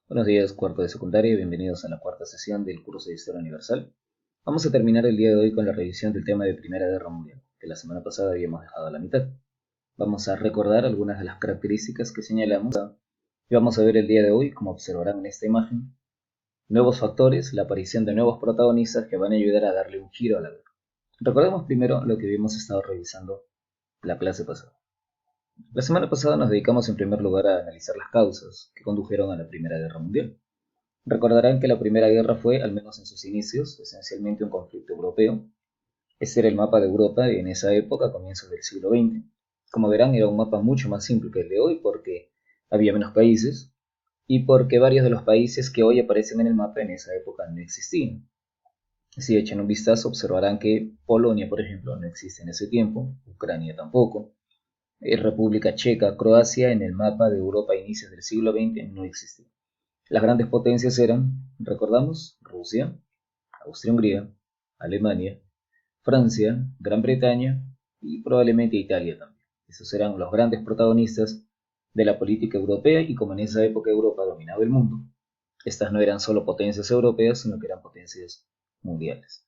Buenos días, cuarto de secundaria, y bienvenidos a la cuarta sesión del curso de Historia Universal. Vamos a terminar el día de hoy con la revisión del tema de Primera Guerra Mundial, que la semana pasada habíamos dejado a la mitad. Vamos a recordar algunas de las características que señalamos y vamos a ver el día de hoy, como observarán en esta imagen, nuevos factores, la aparición de nuevos protagonistas que van a ayudar a darle un giro a la guerra. Recordemos primero lo que habíamos estado revisando la clase pasada. La semana pasada nos dedicamos en primer lugar a analizar las causas que condujeron a la Primera Guerra Mundial. Recordarán que la Primera Guerra fue, al menos en sus inicios, esencialmente un conflicto europeo. Este era el mapa de Europa en esa época, a comienzos del siglo XX. Como verán, era un mapa mucho más simple que el de hoy porque había menos países y porque varios de los países que hoy aparecen en el mapa en esa época no existían. Si echan un vistazo, observarán que Polonia, por ejemplo, no existe en ese tiempo, Ucrania tampoco, República Checa, Croacia en el mapa de Europa a inicios del siglo XX no existía. Las grandes potencias eran, recordamos, Rusia, Austria-Hungría, Alemania, Francia, Gran Bretaña y probablemente Italia también. Esos eran los grandes protagonistas de la política europea y como en esa época Europa dominaba el mundo, estas no eran solo potencias europeas, sino que eran potencias mundiales.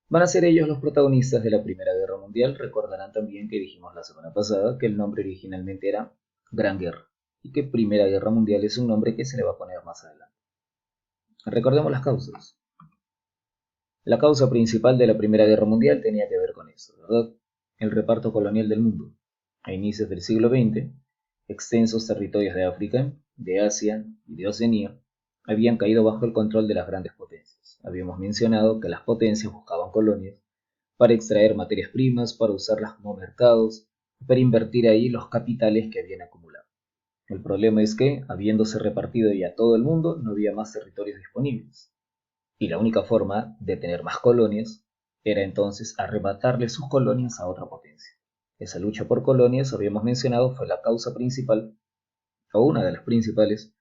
Van a ser ellos los protagonistas de la Primera Guerra Mundial. Recordarán también que dijimos la semana pasada que el nombre originalmente era Gran Guerra y que Primera Guerra Mundial es un nombre que se le va a poner más adelante. Recordemos las causas. La causa principal de la Primera Guerra Mundial tenía que ver con esto, ¿verdad? El reparto colonial del mundo. A inicios del siglo XX, extensos territorios de África, de Asia y de Oceanía habían caído bajo el control de las grandes potencias. Habíamos mencionado que las potencias buscaban colonias para extraer materias primas, para usarlas como mercados, para invertir ahí los capitales que habían acumulado. El problema es que, habiéndose repartido ya todo el mundo, no había más territorios disponibles. Y la única forma de tener más colonias era entonces arrebatarle sus colonias a otra potencia. Esa lucha por colonias, habíamos mencionado, fue la causa principal, o una de las principales,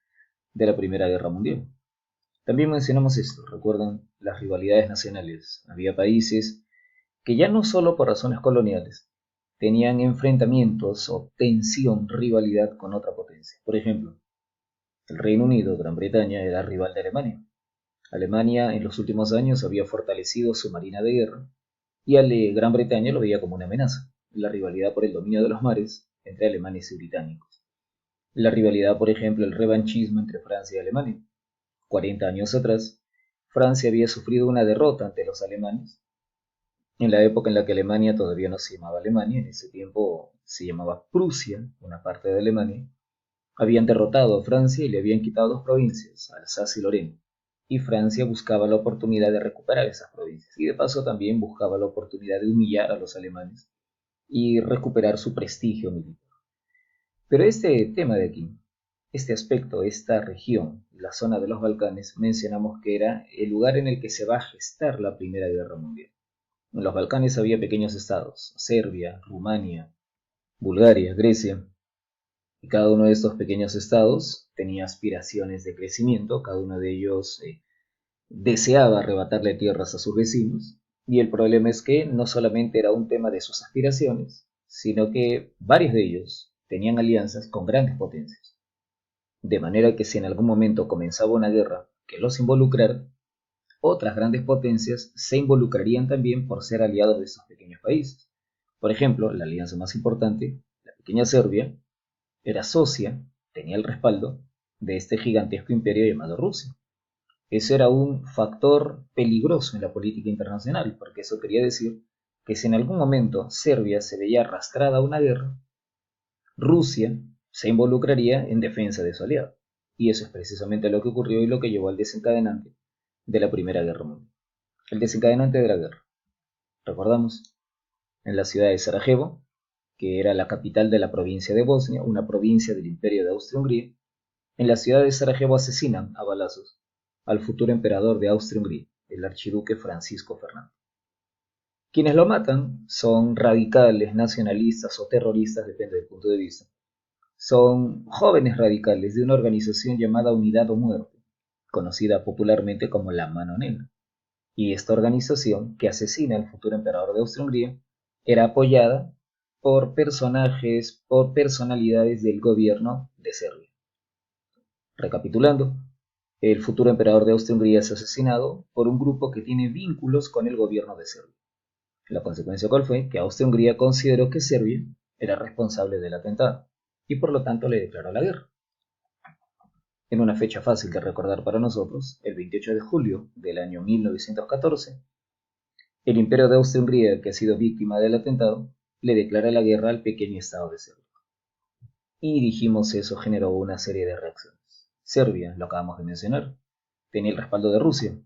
de la Primera Guerra Mundial. También mencionamos esto, recuerdan las rivalidades nacionales. Había países que ya no solo por razones coloniales, tenían enfrentamientos o tensión, rivalidad con otra potencia. Por ejemplo, el Reino Unido, Gran Bretaña, era rival de Alemania. Alemania en los últimos años había fortalecido su marina de guerra y a Gran Bretaña lo veía como una amenaza. La rivalidad por el dominio de los mares entre alemanes y británicos. La rivalidad, por ejemplo, el revanchismo entre Francia y Alemania. 40 años atrás, Francia había sufrido una derrota ante los alemanes en la época en la que Alemania todavía no se llamaba Alemania, en ese tiempo se llamaba Prusia, una parte de Alemania. Habían derrotado a Francia y le habían quitado dos provincias, Alsacia y Lorena, y Francia buscaba la oportunidad de recuperar esas provincias y de paso también buscaba la oportunidad de humillar a los alemanes y recuperar su prestigio militar. Pero este tema de aquí, este aspecto, esta región, la zona de los Balcanes, mencionamos que era el lugar en el que se va a gestar la Primera Guerra Mundial. En los Balcanes había pequeños estados, Serbia, Rumania, Bulgaria, Grecia, y cada uno de estos pequeños estados tenía aspiraciones de crecimiento, cada uno de ellos deseaba arrebatarle tierras a sus vecinos, y el problema es que no solamente era un tema de sus aspiraciones, sino que varios de ellos tenían alianzas con grandes potencias. De manera que si en algún momento comenzaba una guerra que los involucrara, otras grandes potencias se involucrarían también por ser aliados de esos pequeños países. Por ejemplo, la alianza más importante, la pequeña Serbia, era socia, tenía el respaldo de este gigantesco imperio llamado Rusia. Eso era un factor peligroso en la política internacional, porque eso quería decir que si en algún momento Serbia se veía arrastrada a una guerra, Rusia se involucraría en defensa de su aliado. Y eso es precisamente lo que ocurrió y lo que llevó al desencadenante de la Primera Guerra Mundial. El desencadenante de la guerra, recordamos, en la ciudad de Sarajevo, que era la capital de la provincia de Bosnia, una provincia del Imperio de Austria-Hungría. En la ciudad de Sarajevo asesinan a balazos al futuro emperador de Austria-Hungría, el archiduque Francisco Fernando. Quienes lo matan son radicales, nacionalistas o terroristas, depende del punto de vista. Son jóvenes radicales de una organización llamada Unidad o Muerte, conocida popularmente como la Mano Negra. Y esta organización, que asesina al futuro emperador de Austria-Hungría, era apoyada por personajes, por personalidades del gobierno de Serbia. Recapitulando, El futuro emperador de Austria-Hungría es asesinado por un grupo que tiene vínculos con el gobierno de Serbia. La consecuencia cuál fue que Austria-Hungría consideró que Serbia era responsable del atentado y por lo tanto le declaró la guerra. En una fecha fácil de recordar para nosotros, el 28 de julio del año 1914, el imperio de Austria-Hungría, que ha sido víctima del atentado, le declara la guerra al pequeño estado de Serbia. Y dijimos eso generó una serie de reacciones. Serbia, lo acabamos de mencionar, tenía el respaldo de Rusia.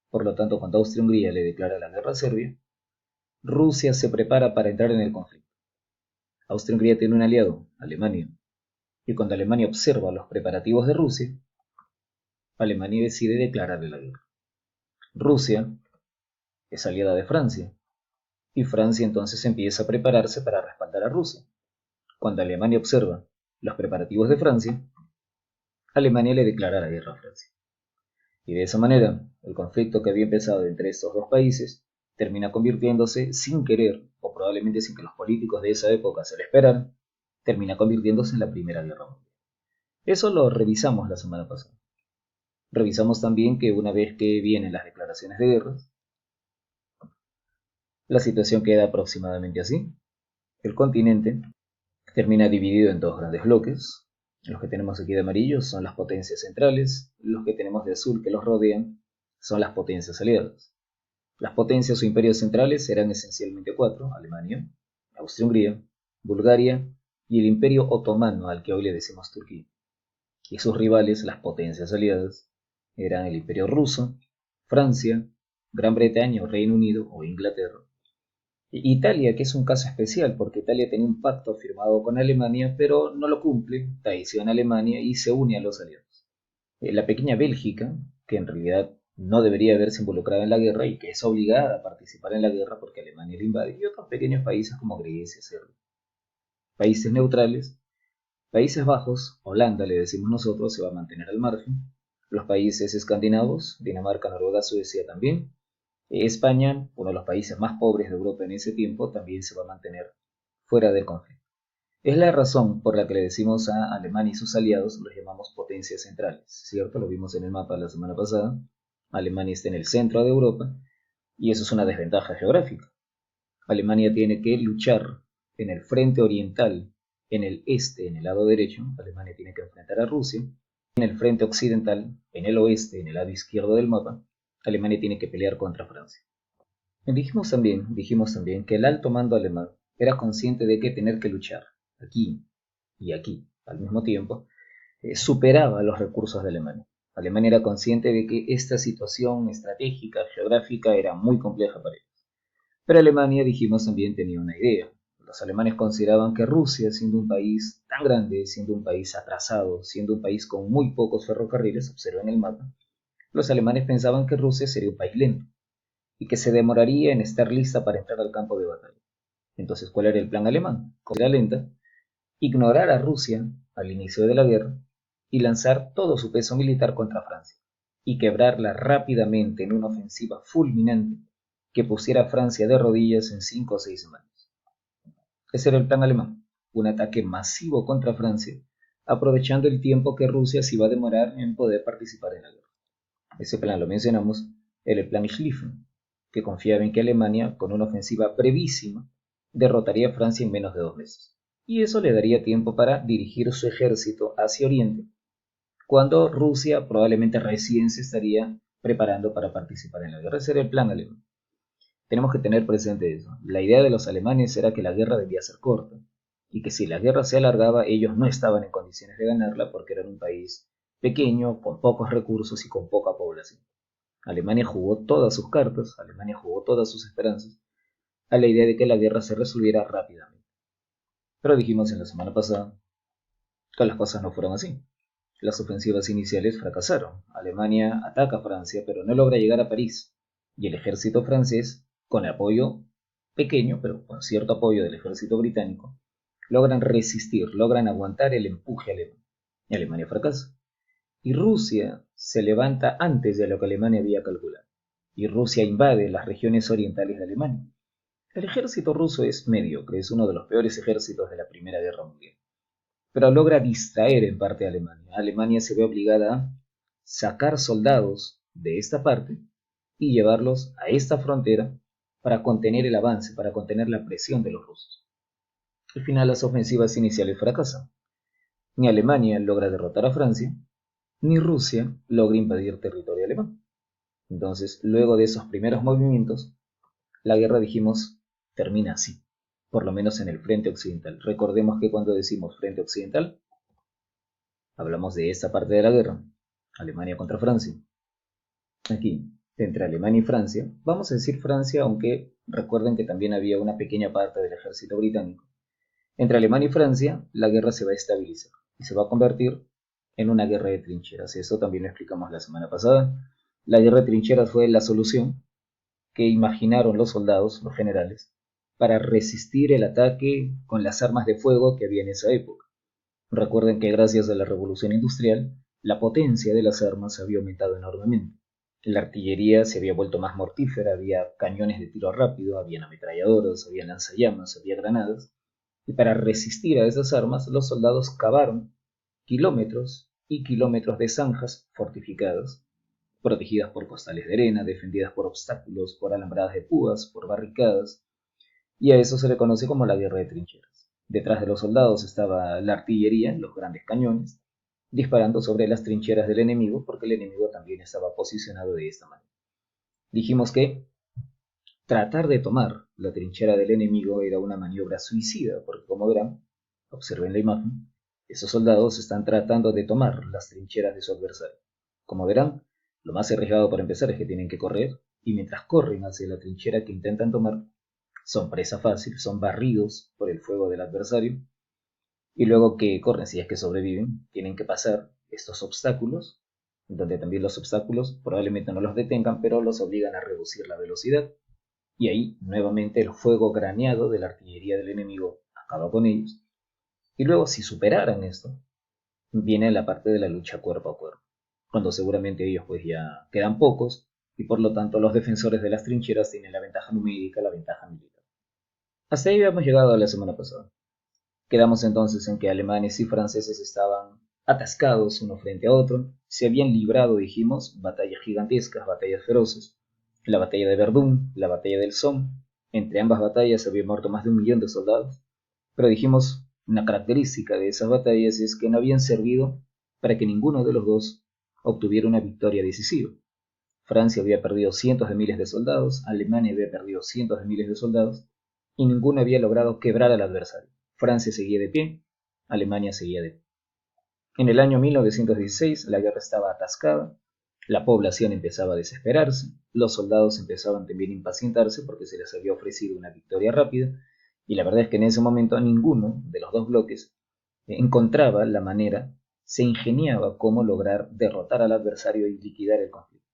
Por lo tanto, cuando Austria-Hungría le declara la guerra a Serbia, Rusia se prepara para entrar en el conflicto. Austria-Hungría tiene un aliado, Alemania, y cuando Alemania observa los preparativos de Rusia, Alemania decide declararle la guerra. Rusia es aliada de Francia, y Francia entonces empieza a prepararse para respaldar a Rusia. Cuando Alemania observa los preparativos de Francia, Alemania le declara la guerra a Francia. Y de esa manera, el conflicto que había empezado entre estos dos países termina convirtiéndose, sin querer, o probablemente sin que los políticos de esa época se lo esperaran, termina convirtiéndose en la Primera Guerra Mundial. Eso lo revisamos la semana pasada. Revisamos también que una vez que vienen las declaraciones de guerra, la situación queda aproximadamente así. El continente termina dividido en dos grandes bloques. Los que tenemos aquí de amarillo son las potencias centrales, los que tenemos de azul que los rodean son las potencias aliadas. Las potencias o imperios centrales eran esencialmente cuatro: Alemania, Austria-Hungría, Bulgaria y el Imperio Otomano, al que hoy le decimos Turquía. Y sus rivales, las potencias aliadas, eran el Imperio Ruso, Francia, Gran Bretaña o Reino Unido o Inglaterra. Italia, que es un caso especial porque Italia tenía un pacto firmado con Alemania, pero no lo cumple, traiciona a Alemania y se une a los aliados. La pequeña Bélgica, que en realidad no debería haberse involucrado en la guerra y que es obligada a participar en la guerra porque Alemania la invade, y otros pequeños países como Grecia, Serbia. Países neutrales, Países Bajos, Holanda le decimos nosotros, se va a mantener al margen. Los países escandinavos, Dinamarca, Noruega, Suecia también. España, uno de los países más pobres de Europa en ese tiempo, también se va a mantener fuera del conflicto. Es la razón por la que le decimos a Alemania y sus aliados, los llamamos potencias centrales, ¿cierto? Lo vimos en el mapa la semana pasada. Alemania está en el centro de Europa y eso es una desventaja geográfica. Alemania tiene que luchar en el frente oriental, en el este, en el lado derecho. Alemania tiene que enfrentar a Rusia. En el frente occidental, en el oeste, en el lado izquierdo del mapa, Alemania tiene que pelear contra Francia. Dijimos también que el alto mando alemán era consciente de que tener que luchar aquí y aquí al mismo tiempo superaba los recursos de Alemania. Alemania era consciente de que esta situación estratégica, geográfica, era muy compleja para ellos. Pero Alemania, dijimos también, tenía una idea. Los alemanes consideraban que Rusia, siendo un país tan grande, siendo un país atrasado, siendo un país con muy pocos ferrocarriles, observen el mapa, los alemanes pensaban que Rusia sería un país lento y que se demoraría en estar lista para entrar al campo de batalla. Entonces, ¿cuál era el plan alemán? Como era lenta, ignorar a Rusia al inicio de la guerra y lanzar todo su peso militar contra Francia y quebrarla rápidamente en una ofensiva fulminante que pusiera a Francia de rodillas en 5 o 6 semanas. Ese era el plan alemán, un ataque masivo contra Francia, aprovechando el tiempo que Rusia se iba a demorar en poder participar en la guerra. Ese plan lo mencionamos, era el plan Schlieffen, que confiaba en que Alemania, con una ofensiva brevísima, derrotaría a Francia en menos de 2 meses. Y eso le daría tiempo para dirigir su ejército hacia Oriente, cuando Rusia probablemente recién se estaría preparando para participar en la guerra. Ese era el plan alemán. Tenemos que tener presente eso. La idea de los alemanes era que la guerra debía ser corta, y que si la guerra se alargaba, ellos no estaban en condiciones de ganarla porque eran un país pequeño, con pocos recursos y con poca población. Alemania jugó todas sus cartas, Alemania jugó todas sus esperanzas a la idea de que la guerra se resolviera rápidamente. Pero dijimos en la semana pasada que las cosas no fueron así. Las ofensivas iniciales fracasaron. Alemania ataca a Francia, pero no logra llegar a París. Y el ejército francés, con apoyo pequeño, pero con cierto apoyo del ejército británico, logran resistir, logran aguantar el empuje alemán. Y Alemania fracasa. Y Rusia se levanta antes de lo que Alemania había calculado. Y Rusia invade las regiones orientales de Alemania. El ejército ruso es mediocre, es uno de los peores ejércitos de la Primera Guerra Mundial, pero logra distraer en parte a Alemania. Alemania se ve obligada a sacar soldados de esta parte y llevarlos a esta frontera para contener el avance, para contener la presión de los rusos. Al final las ofensivas iniciales fracasan. Ni Alemania logra derrotar a Francia, ni Rusia logra invadir territorio alemán. Entonces, luego de esos primeros movimientos, la guerra, dijimos, termina así, por lo menos en el frente occidental. Recordemos que cuando decimos frente occidental, hablamos de esta parte de la guerra, Alemania contra Francia. Aquí, entre Alemania y Francia, vamos a decir Francia, aunque recuerden que también había una pequeña parte del ejército británico. Entre Alemania y Francia, la guerra se va a estabilizar y se va a convertir en una guerra de trincheras. Eso también lo explicamos la semana pasada. La guerra de trincheras fue la solución que imaginaron los soldados, los generales, para resistir el ataque con las armas de fuego que había en esa época. Recuerden que gracias a la revolución industrial, la potencia de las armas había aumentado enormemente. La artillería se había vuelto más mortífera, había cañones de tiro rápido, había ametralladoras, había lanzallamas, había granadas, y para resistir a esas armas los soldados cavaron kilómetros y kilómetros de zanjas fortificadas, protegidas por costales de arena, defendidas por obstáculos, por alambradas de púas, por barricadas, y a eso se le conoce como la guerra de trincheras. Detrás de los soldados estaba la artillería, los grandes cañones, disparando sobre las trincheras del enemigo, porque el enemigo también estaba posicionado de esta manera. Dijimos que tratar de tomar la trinchera del enemigo era una maniobra suicida, porque como verán, observen la imagen, esos soldados están tratando de tomar las trincheras de su adversario. Como verán, lo más arriesgado para empezar es que tienen que correr, y mientras corren hacia la trinchera que intentan tomar, son presa fácil, son barridos por el fuego del adversario, y luego que corren, si es que sobreviven, tienen que pasar estos obstáculos, donde también los obstáculos probablemente no los detengan, pero los obligan a reducir la velocidad, y ahí nuevamente el fuego graneado de la artillería del enemigo acaba con ellos. Y luego, si superaran esto, viene la parte de la lucha cuerpo a cuerpo, cuando seguramente ellos pues ya quedan pocos, y por lo tanto los defensores de las trincheras tienen la ventaja numérica, la ventaja militar. Hasta ahí habíamos llegado la semana pasada. Quedamos entonces en que alemanes y franceses estaban atascados uno frente a otro, se habían librado, dijimos, batallas gigantescas, batallas feroces, la batalla de Verdún, la batalla del Somme. Entre ambas batallas había muerto más de 1 millón de soldados, pero dijimos, una característica de esas batallas es que no habían servido para que ninguno de los dos obtuviera una victoria decisiva. Francia había perdido cientos de miles de soldados, Alemania había perdido cientos de miles de soldados, y ninguno había logrado quebrar al adversario. Francia seguía de pie, Alemania seguía de pie. En el año 1916 la guerra estaba atascada, la población empezaba a desesperarse, los soldados empezaban también a impacientarse porque se les había ofrecido una victoria rápida, y la verdad es que en ese momento ninguno de los dos bloques encontraba la manera, se ingeniaba cómo lograr derrotar al adversario y liquidar el conflicto.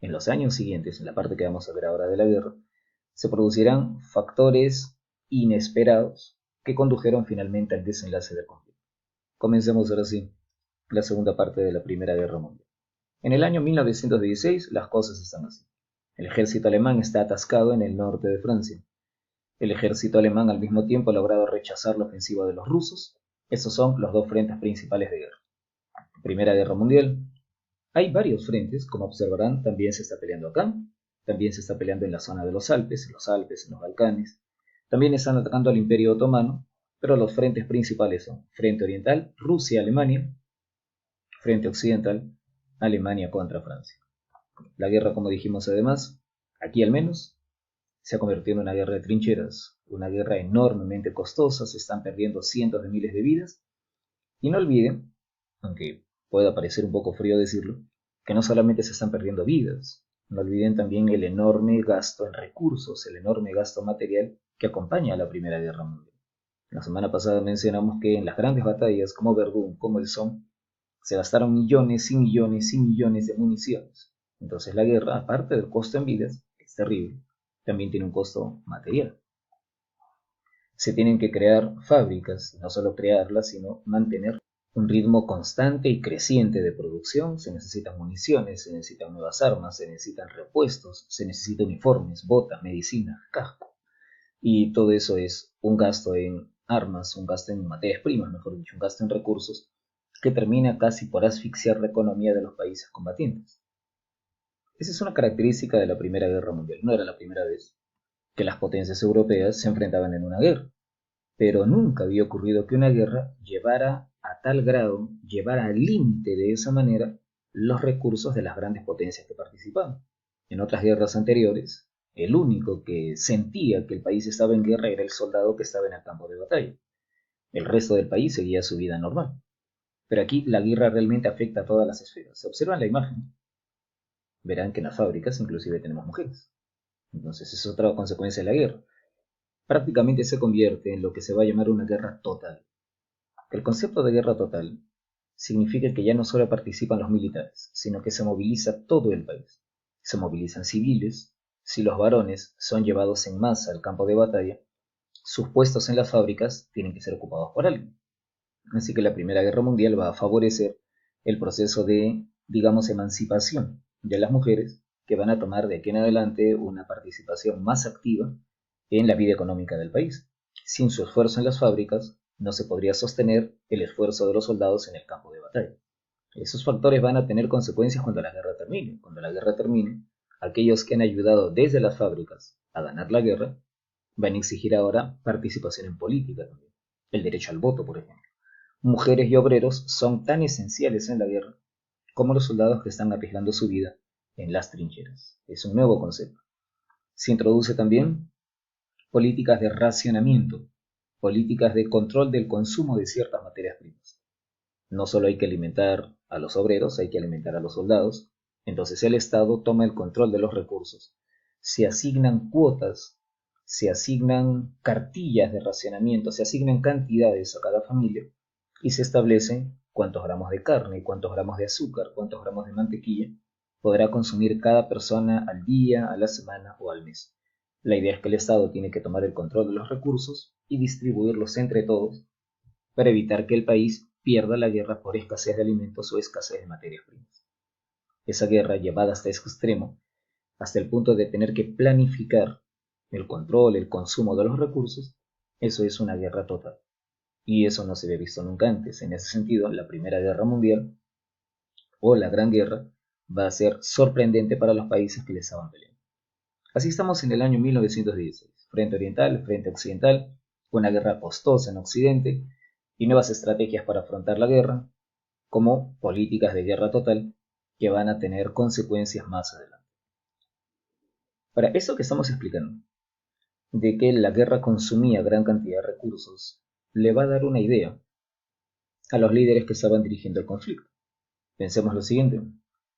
En los años siguientes, en la parte que vamos a ver ahora de la guerra, se producirán factores inesperados que condujeron finalmente al desenlace del conflicto. Comencemos ahora sí la segunda parte de la Primera Guerra Mundial. En el año 1916 las cosas están así. El ejército alemán está atascado en el norte de Francia. El ejército alemán al mismo tiempo ha logrado rechazar la ofensiva de los rusos. Esos son los dos frentes principales de guerra. Primera Guerra Mundial. Hay varios frentes, como observarán, también se está peleando acá, también se está peleando en la zona de los Alpes, en los Balcanes, también están atacando al Imperio Otomano, pero los frentes principales son Frente Oriental, Rusia, Alemania, Frente Occidental, Alemania contra Francia. La guerra, como dijimos además, aquí al menos, se ha convertido en una guerra de trincheras, una guerra enormemente costosa, se están perdiendo cientos de miles de vidas, y no olviden, aunque pueda parecer un poco frío decirlo, que no solamente se están perdiendo vidas, no olviden también el enorme gasto en recursos, el enorme gasto material que acompaña a la Primera Guerra Mundial. La semana pasada mencionamos que en las grandes batallas como Verdún, como el Somme, se gastaron millones y millones y millones de municiones. Entonces la guerra, aparte del costo en vidas, que es terrible, también tiene un costo material. Se tienen que crear fábricas, y no solo crearlas, sino mantener un ritmo constante y creciente de producción. Se necesitan municiones, se necesitan nuevas armas, se necesitan repuestos, se necesitan uniformes, botas, medicina, casco. Y todo eso es un gasto en armas, un gasto en materias primas, mejor dicho, un gasto en recursos que termina casi por asfixiar la economía de los países combatientes. Esa es una característica de la Primera Guerra Mundial. No era la primera vez que las potencias europeas se enfrentaban en una guerra, pero nunca había ocurrido que una guerra llevara a tal grado, llevara al límite de esa manera los recursos de las grandes potencias que participaban. En otras guerras anteriores, el único que sentía que el país estaba en guerra era el soldado que estaba en el campo de batalla. El resto del país seguía su vida normal. Pero aquí la guerra realmente afecta a todas las esferas. Se observa en la imagen, verán que en las fábricas inclusive tenemos mujeres. Entonces es otra consecuencia de la guerra. Prácticamente se convierte en lo que se va a llamar una guerra total. El concepto de guerra total significa que ya no solo participan los militares, sino que se moviliza todo el país. Se movilizan civiles, si los varones son llevados en masa al campo de batalla, sus puestos en las fábricas tienen que ser ocupados por alguien. Así que la Primera Guerra Mundial va a favorecer el proceso de, digamos, emancipación de las mujeres que van a tomar de aquí en adelante una participación más activa en la vida económica del país. Sin su esfuerzo en las fábricas, no se podría sostener el esfuerzo de los soldados en el campo de batalla. Esos factores van a tener consecuencias cuando la guerra termine. Cuando la guerra termine, aquellos que han ayudado desde las fábricas a ganar la guerra van a exigir ahora participación en política también. El derecho al voto, por ejemplo. Mujeres y obreros son tan esenciales en la guerra como los soldados que están arriesgando su vida en las trincheras. Es un nuevo concepto. Se introduce también políticas de racionamiento, políticas de control del consumo de ciertas materias primas. No solo hay que alimentar a los obreros, hay que alimentar a los soldados. Entonces el Estado toma el control de los recursos. Se asignan cuotas, se asignan cartillas de racionamiento, se asignan cantidades a cada familia y se establece cuántos gramos de carne, cuántos gramos de azúcar, cuántos gramos de mantequilla podrá consumir cada persona al día, a la semana o al mes. La idea es que el Estado tiene que tomar el control de los recursos y distribuirlos entre todos para evitar que el país pierda la guerra por escasez de alimentos o escasez de materias primas. Esa guerra llevada hasta ese extremo, hasta el punto de tener que planificar el control, el consumo de los recursos, eso es una guerra total. Y eso no se había visto nunca antes. En ese sentido, la Primera Guerra Mundial o la Gran Guerra va a ser sorprendente para los países que le estaban peleando. Así estamos en el año 1916, frente oriental, frente occidental, una guerra costosa en Occidente y nuevas estrategias para afrontar la guerra, como políticas de guerra total que van a tener consecuencias más adelante. Para eso que estamos explicando, de que la guerra consumía gran cantidad de recursos, le va a dar una idea a los líderes que estaban dirigiendo el conflicto. Pensemos lo siguiente,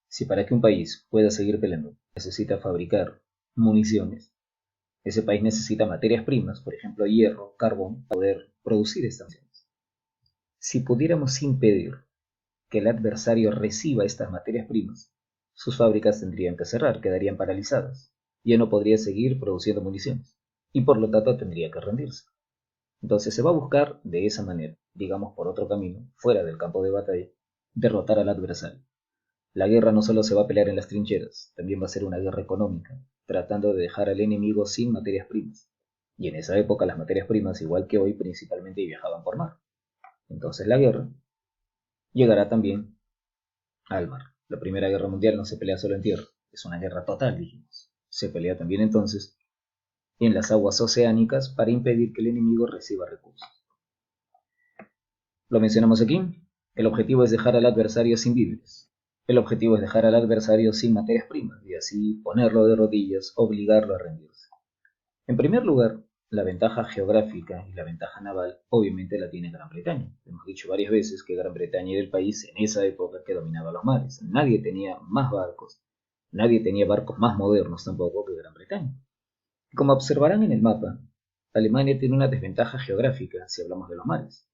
si para que un país pueda seguir peleando necesita fabricar municiones, ese país necesita materias primas, por ejemplo hierro, carbón, para poder producir estas municiones. Si pudiéramos impedir que el adversario reciba estas materias primas, sus fábricas tendrían que cerrar, quedarían paralizadas. Ya no podría seguir produciendo municiones y por lo tanto tendría que rendirse. Entonces se va a buscar de esa manera, digamos por otro camino, fuera del campo de batalla, derrotar al adversario. La guerra no solo se va a pelear en las trincheras, también va a ser una guerra económica, tratando de dejar al enemigo sin materias primas. Y en esa época las materias primas, igual que hoy, principalmente viajaban por mar. Entonces la guerra llegará también al mar. La Primera Guerra Mundial no se pelea solo en tierra, es una guerra total, dijimos. Se pelea también entonces en las aguas oceánicas para impedir que el enemigo reciba recursos. Lo mencionamos aquí, el objetivo es dejar al adversario sin víveres. El objetivo es dejar al adversario sin materias primas y así ponerlo de rodillas, obligarlo a rendirse. En primer lugar, la ventaja geográfica y la ventaja naval obviamente la tiene Gran Bretaña. Hemos dicho varias veces que Gran Bretaña era el país en esa época que dominaba los mares. Nadie tenía más barcos, nadie tenía barcos más modernos tampoco que Gran Bretaña. Como observarán en el mapa, Alemania tiene una desventaja geográfica si hablamos de los mares.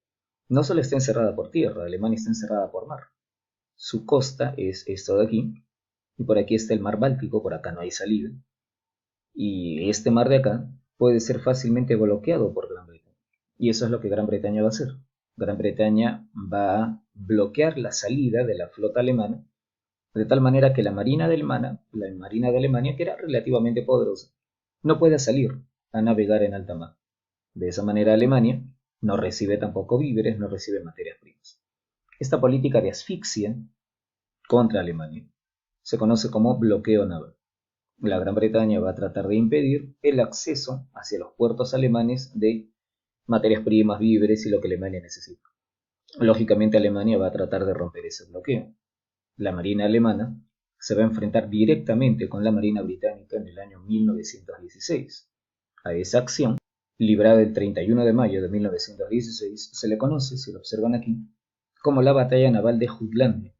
No solo está encerrada por tierra, Alemania está encerrada por mar. Su costa es esto de aquí, y por aquí está el mar Báltico, por acá no hay salida. Y este mar de acá puede ser fácilmente bloqueado por Gran Bretaña. Y eso es lo que Gran Bretaña va a hacer. Gran Bretaña va a bloquear la salida de la flota alemana, de tal manera que la marina de Alemania, que era relativamente poderosa, no pueda salir a navegar en alta mar. De esa manera Alemania no recibe tampoco víveres, no recibe materias primas. Esta política de asfixia contra Alemania se conoce como bloqueo naval. La Gran Bretaña va a tratar de impedir el acceso hacia los puertos alemanes de materias primas, víveres y lo que Alemania necesita. Lógicamente Alemania va a tratar de romper ese bloqueo. La Marina alemana se va a enfrentar directamente con la Marina británica en el año 1916. A esa acción, librada el 31 de mayo de 1916, se le conoce, si lo observan aquí, como la Batalla Naval de Jutlandia.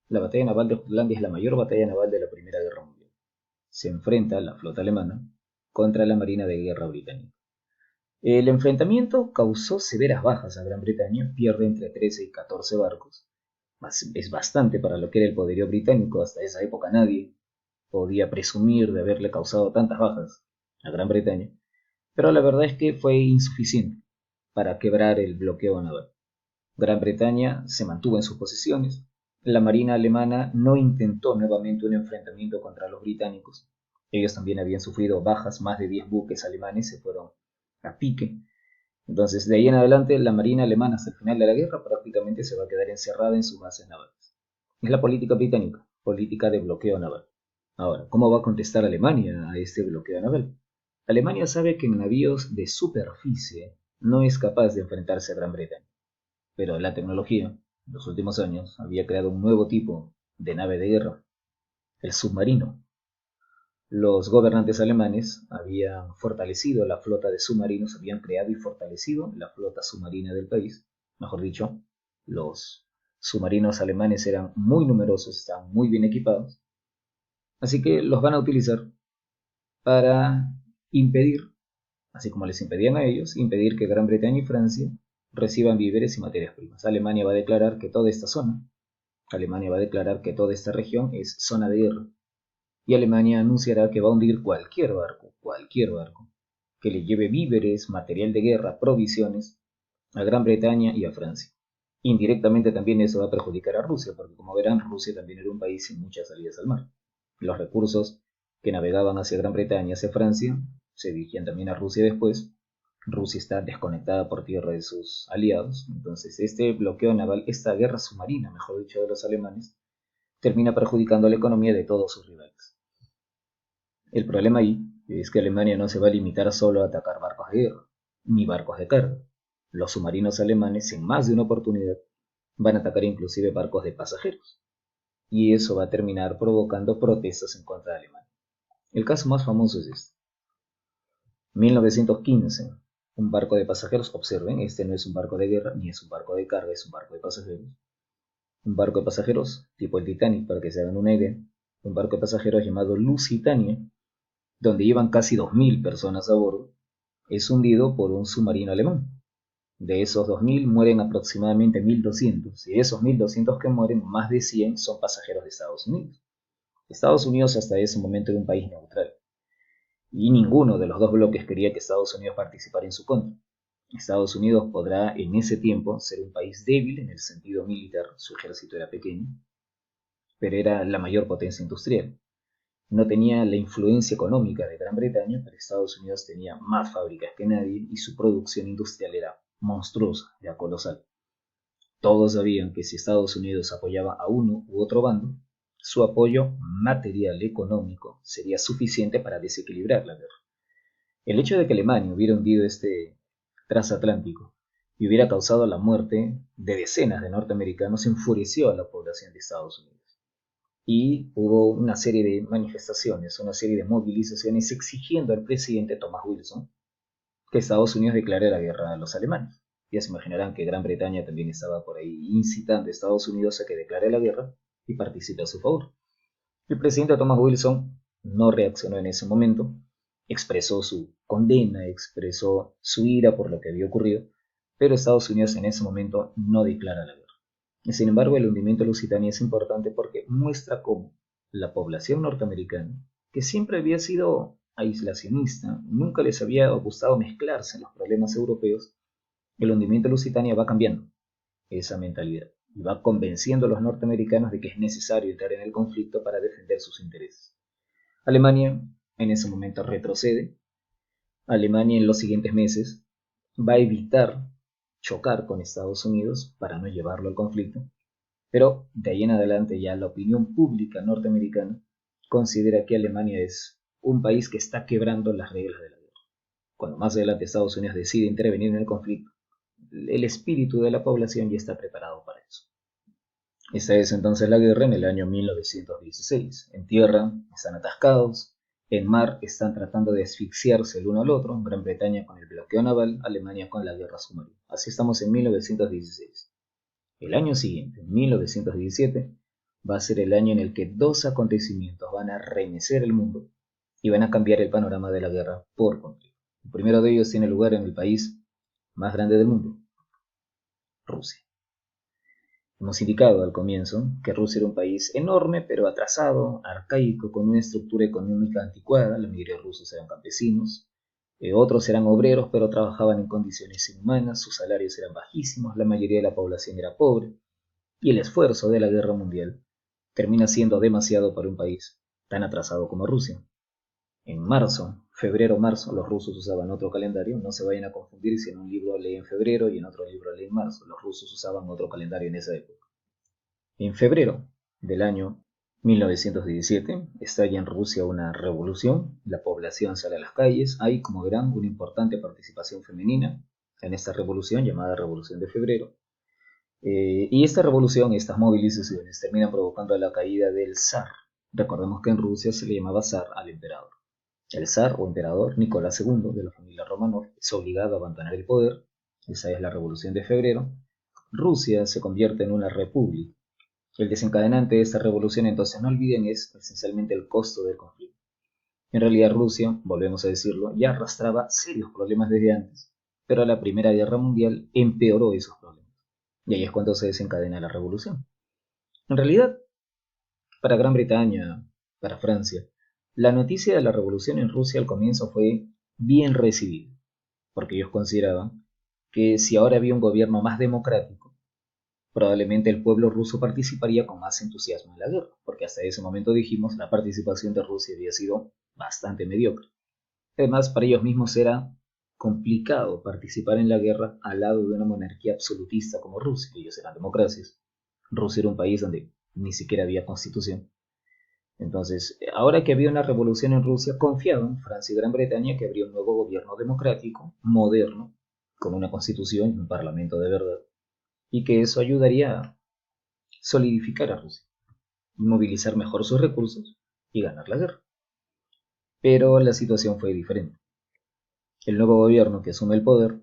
La Batalla Naval de Jutlandia es la mayor batalla naval de la Primera Guerra Mundial. Se enfrenta la flota alemana contra la Marina de Guerra británica. El enfrentamiento causó severas bajas a Gran Bretaña, pierde entre 13 y 14 barcos. Es bastante para lo que era el poderío británico, hasta esa época nadie podía presumir de haberle causado tantas bajas a Gran Bretaña, pero la verdad es que fue insuficiente para quebrar el bloqueo naval. Gran Bretaña se mantuvo en sus posiciones, la marina alemana no intentó nuevamente un enfrentamiento contra los británicos, ellos también habían sufrido bajas, más de 10 buques alemanes se fueron a pique. Entonces, de ahí en adelante, la marina alemana hasta el final de la guerra prácticamente se va a quedar encerrada en sus bases navales. Es la política británica, política de bloqueo naval. Ahora, ¿cómo va a contestar Alemania a este bloqueo naval? Alemania sabe que en navíos de superficie no es capaz de enfrentarse a Gran Bretaña, pero la tecnología, en los últimos años, había creado un nuevo tipo de nave de guerra, el submarino. Los gobernantes alemanes habían fortalecido la flota de submarinos, habían creado y fortalecido la flota submarina del país. Mejor dicho, los submarinos alemanes eran muy numerosos, estaban muy bien equipados. Así que los van a utilizar para impedir, así como les impedían a ellos, impedir que Gran Bretaña y Francia reciban víveres y materias primas. Alemania va a declarar que toda esta zona, Alemania va a declarar que toda esta región es zona de guerra. Y Alemania anunciará que va a hundir cualquier barco, que le lleve víveres, material de guerra, provisiones a Gran Bretaña y a Francia. Indirectamente también eso va a perjudicar a Rusia, porque como verán, Rusia también era un país sin muchas salidas al mar. Los recursos que navegaban hacia Gran Bretaña, hacia Francia, se dirigían también a Rusia después. Rusia está desconectada por tierra de sus aliados, entonces este bloqueo naval, esta guerra submarina, mejor dicho, de los alemanes, termina perjudicando la economía de todos sus rivales. El problema ahí es que Alemania no se va a limitar solo a atacar barcos de guerra, ni barcos de carga. Los submarinos alemanes, en más de una oportunidad, van a atacar inclusive barcos de pasajeros, y eso va a terminar provocando protestas en contra de Alemania. El caso más famoso es este. 1915, un barco de pasajeros, observen, este no es un barco de guerra, ni es un barco de carga, es un barco de pasajeros. Un barco de pasajeros, tipo el Titanic, para que se hagan una idea, un barco de pasajeros llamado Lusitania, donde iban casi 2000 personas a bordo, es hundido por un submarino alemán. De esos 2000 mueren aproximadamente 1200, y de esos 1200 que mueren, más de 100 son pasajeros de Estados Unidos. Estados Unidos hasta ese momento era un país neutral, y ninguno de los dos bloques quería que Estados Unidos participara en su contra. Estados Unidos podrá en ese tiempo ser un país débil en el sentido militar, su ejército era pequeño, pero era la mayor potencia industrial. No tenía la influencia económica de Gran Bretaña, pero Estados Unidos tenía más fábricas que nadie y su producción industrial era monstruosa, era colosal. Todos sabían que si Estados Unidos apoyaba a uno u otro bando, su apoyo material económico sería suficiente para desequilibrar la guerra. El hecho de que Alemania hubiera hundido este transatlántico y hubiera causado la muerte de decenas de norteamericanos enfureció a la población de Estados Unidos. Y hubo una serie de manifestaciones, una serie de movilizaciones exigiendo al presidente Thomas Wilson que Estados Unidos declare la guerra a los alemanes. Ya se imaginarán que Gran Bretaña también estaba por ahí incitando a Estados Unidos a que declare la guerra y participe a su favor. El presidente Thomas Wilson no reaccionó en ese momento, expresó su condena, expresó su ira por lo que había ocurrido, pero Estados Unidos en ese momento no declara la guerra. Sin embargo, el hundimiento de Lusitania es importante porque muestra cómo la población norteamericana, que siempre había sido aislacionista, nunca les había gustado mezclarse en los problemas europeos, el hundimiento de Lusitania va cambiando esa mentalidad y va convenciendo a los norteamericanos de que es necesario entrar en el conflicto para defender sus intereses. Alemania en ese momento retrocede. Alemania en los siguientes meses va a evitar chocar con Estados Unidos para no llevarlo al conflicto. Pero de ahí en adelante ya la opinión pública norteamericana considera que Alemania es un país que está quebrando las reglas de la guerra. Cuando más adelante Estados Unidos decide intervenir en el conflicto, el espíritu de la población ya está preparado para eso. Esta es entonces la guerra en el año 1916. En tierra están atascados, en mar están tratando de asfixiarse el uno al otro, Gran Bretaña con el bloqueo naval, Alemania con la guerra submarina. Así estamos en 1916. El año siguiente, 1917, va a ser el año en el que dos acontecimientos van a remecer el mundo y van a cambiar el panorama de la guerra por completo. El primero de ellos tiene lugar en el país más grande del mundo, Rusia. Hemos indicado al comienzo que Rusia era un país enorme pero atrasado, arcaico, con una estructura económica anticuada. La mayoría de rusos eran campesinos, otros eran obreros pero trabajaban en condiciones inhumanas, sus salarios eran bajísimos, la mayoría de la población era pobre, y el esfuerzo de la guerra mundial termina siendo demasiado para un país tan atrasado como Rusia. En marzo, febrero-marzo, los rusos usaban otro calendario, no se vayan a confundir si en un libro lee en febrero y en otro libro lee en marzo, los rusos usaban otro calendario en esa época. En febrero del año 1917 estalla en Rusia una revolución, la población sale a las calles, hay, como verán, una importante participación femenina en esta revolución llamada Revolución de Febrero. Y esta revolución, estas movilizaciones terminan provocando la caída del zar. Recordemos que en Rusia se le llamaba zar al emperador. El zar o emperador Nicolás II de la familia Romanov es obligado a abandonar el poder. Esa es la Revolución de Febrero. Rusia se convierte en una república. El desencadenante de esta revolución, entonces no olviden, es esencialmente el costo del conflicto. En realidad Rusia, volvemos a decirlo, ya arrastraba serios problemas desde antes, pero la Primera Guerra Mundial empeoró esos problemas. Y ahí es cuando se desencadena la revolución. En realidad, para Gran Bretaña, para Francia, la noticia de la revolución en Rusia al comienzo fue bien recibida, porque ellos consideraban que si ahora había un gobierno más democrático, probablemente el pueblo ruso participaría con más entusiasmo en la guerra, porque hasta ese momento dijimos la participación de Rusia había sido bastante mediocre. Además, para ellos mismos era complicado participar en la guerra al lado de una monarquía absolutista como Rusia, ellos eran democracias. Rusia era un país donde ni siquiera había constitución. Entonces, ahora que había una revolución en Rusia, confiaban Francia y Gran Bretaña que habría un nuevo gobierno democrático, moderno, con una constitución y un parlamento de verdad, y que eso ayudaría a solidificar a Rusia, movilizar mejor sus recursos y ganar la guerra. Pero la situación fue diferente. El nuevo gobierno que asume el poder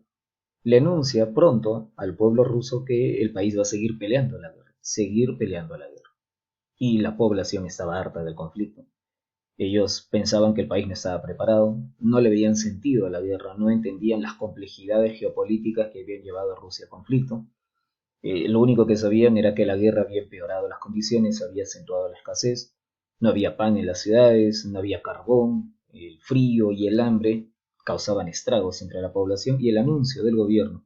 le anuncia pronto al pueblo ruso que el país va a seguir peleando la guerra, y la población estaba harta del conflicto. Ellos pensaban que el país no estaba preparado, no le veían sentido a la guerra, no entendían las complejidades geopolíticas que habían llevado a Rusia al conflicto. Lo único que sabían era que la guerra había empeorado las condiciones, había acentuado la escasez, no había pan en las ciudades, no había carbón, el frío y el hambre causaban estragos entre la población, y el anuncio del gobierno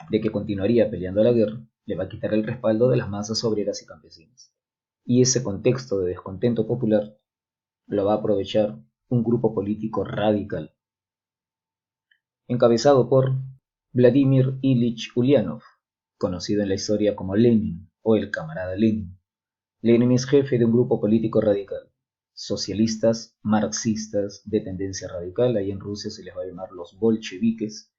de que continuaría peleando la guerra le va a quitar el respaldo de las masas obreras y campesinas. Y ese contexto de descontento popular lo va a aprovechar un grupo político radical, encabezado por Vladimir Ilich Ulyanov, conocido en la historia como Lenin o el camarada Lenin. Lenin es jefe de un grupo político radical, socialistas, marxistas de tendencia radical, ahí en Rusia se les va a llamar los bolcheviques.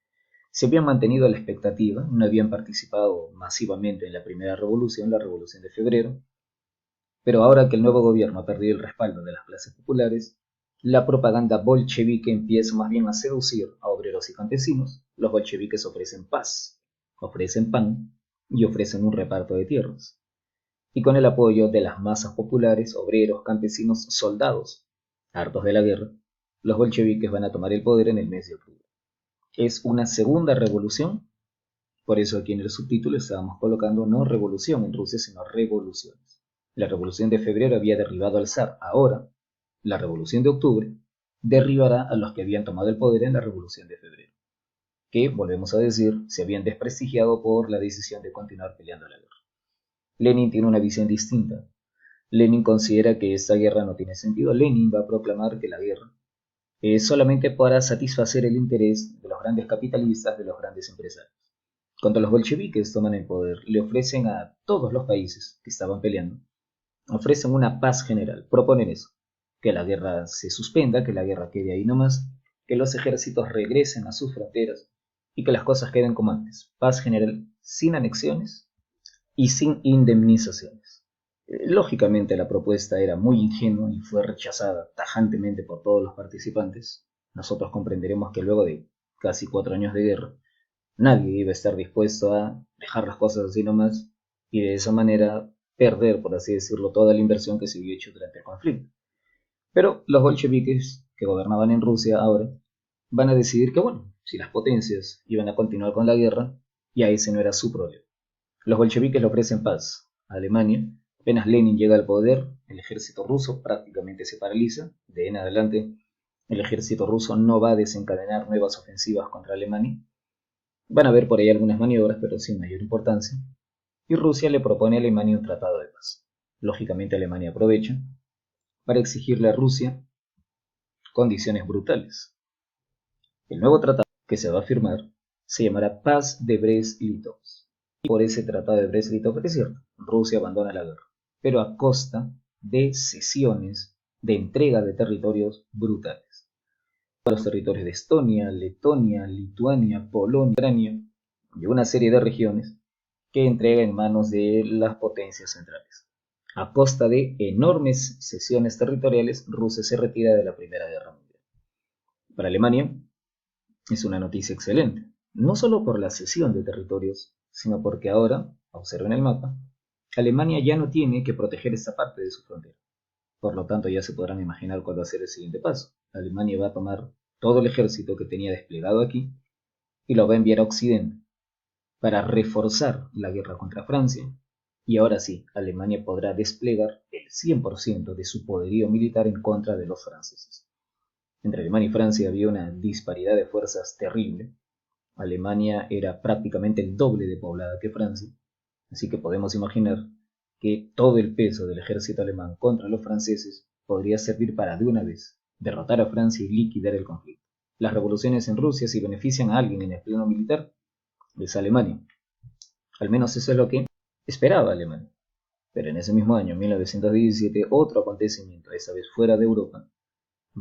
Se habían mantenido a la expectativa, no habían participado masivamente en la primera revolución, la Revolución de Febrero, pero ahora que el nuevo gobierno ha perdido el respaldo de las clases populares, la propaganda bolchevique empieza más bien a seducir a obreros y campesinos. Los bolcheviques ofrecen paz, ofrecen pan y ofrecen un reparto de tierras. Y con el apoyo de las masas populares, obreros, campesinos, soldados, hartos de la guerra, los bolcheviques van a tomar el poder en el mes de octubre. Es una segunda revolución, por eso aquí en el subtítulo estábamos colocando no revolución en Rusia, sino revoluciones. La revolución de febrero había derribado al zar, ahora la revolución de octubre derribará a los que habían tomado el poder en la revolución de febrero, que, volvemos a decir, se habían desprestigiado por la decisión de continuar peleando la guerra. Lenin tiene una visión distinta. Lenin considera que esta guerra no tiene sentido. Lenin va a proclamar que la guerra es solamente para satisfacer el interés de los grandes capitalistas, de los grandes empresarios. Cuando los bolcheviques toman el poder, le ofrecen a todos los países que estaban peleando, ofrecen una paz general, proponen eso, que la guerra se suspenda, que la guerra quede ahí nomás, que los ejércitos regresen a sus fronteras y que las cosas queden como antes, paz general sin anexiones y sin indemnizaciones. Lógicamente la propuesta era muy ingenua y fue rechazada tajantemente por todos los participantes. Nosotros comprenderemos que luego de casi 4 años de guerra, nadie iba a estar dispuesto a dejar las cosas así nomás y de esa manera perder, por así decirlo, toda la inversión que se había hecho durante el conflicto. Pero los bolcheviques que gobernaban en Rusia ahora van a decidir que, bueno, si las potencias iban a continuar con la guerra, ya ese no era su problema. Los bolcheviques le ofrecen paz a Alemania. Apenas Lenin llega al poder, el ejército ruso prácticamente se paraliza. De ahí en adelante, el ejército ruso no va a desencadenar nuevas ofensivas contra Alemania. Van a haber por ahí algunas maniobras, pero sin mayor importancia. Y Rusia le propone a Alemania un tratado de paz. Lógicamente Alemania aprovecha para exigirle a Rusia condiciones brutales. El nuevo tratado que se va a firmar se llamará Paz de Brest-Litovsk. Y por ese tratado de Brest-Litovsk es cierto, Rusia abandona la guerra, pero a costa de cesiones, de entrega de territorios brutales. Los territorios de Estonia, Letonia, Lituania, Polonia, Ucrania y una serie de regiones que entrega en manos de las potencias centrales. A costa de enormes cesiones territoriales, Rusia se retira de la Primera Guerra Mundial. Para Alemania es una noticia excelente, no solo por la cesión de territorios, sino porque ahora, observen el mapa, Alemania ya no tiene que proteger esta parte de su frontera. Por lo tanto, ya se podrán imaginar cuál va a ser el siguiente paso. Alemania va a tomar todo el ejército que tenía desplegado aquí y lo va a enviar a Occidente para reforzar la guerra contra Francia. Y ahora sí, Alemania podrá desplegar el 100% de su poderío militar en contra de los franceses. Entre Alemania y Francia había una disparidad de fuerzas terrible. Alemania era prácticamente el doble de poblada que Francia, así que podemos imaginar que todo el peso del ejército alemán contra los franceses podría servir para de una vez derrotar a Francia y liquidar el conflicto. Las revoluciones en Rusia, si benefician a alguien en el plano militar, es Alemania. Al menos eso es lo que esperaba Alemania. Pero en ese mismo año, 1917, otro acontecimiento, esta vez fuera de Europa,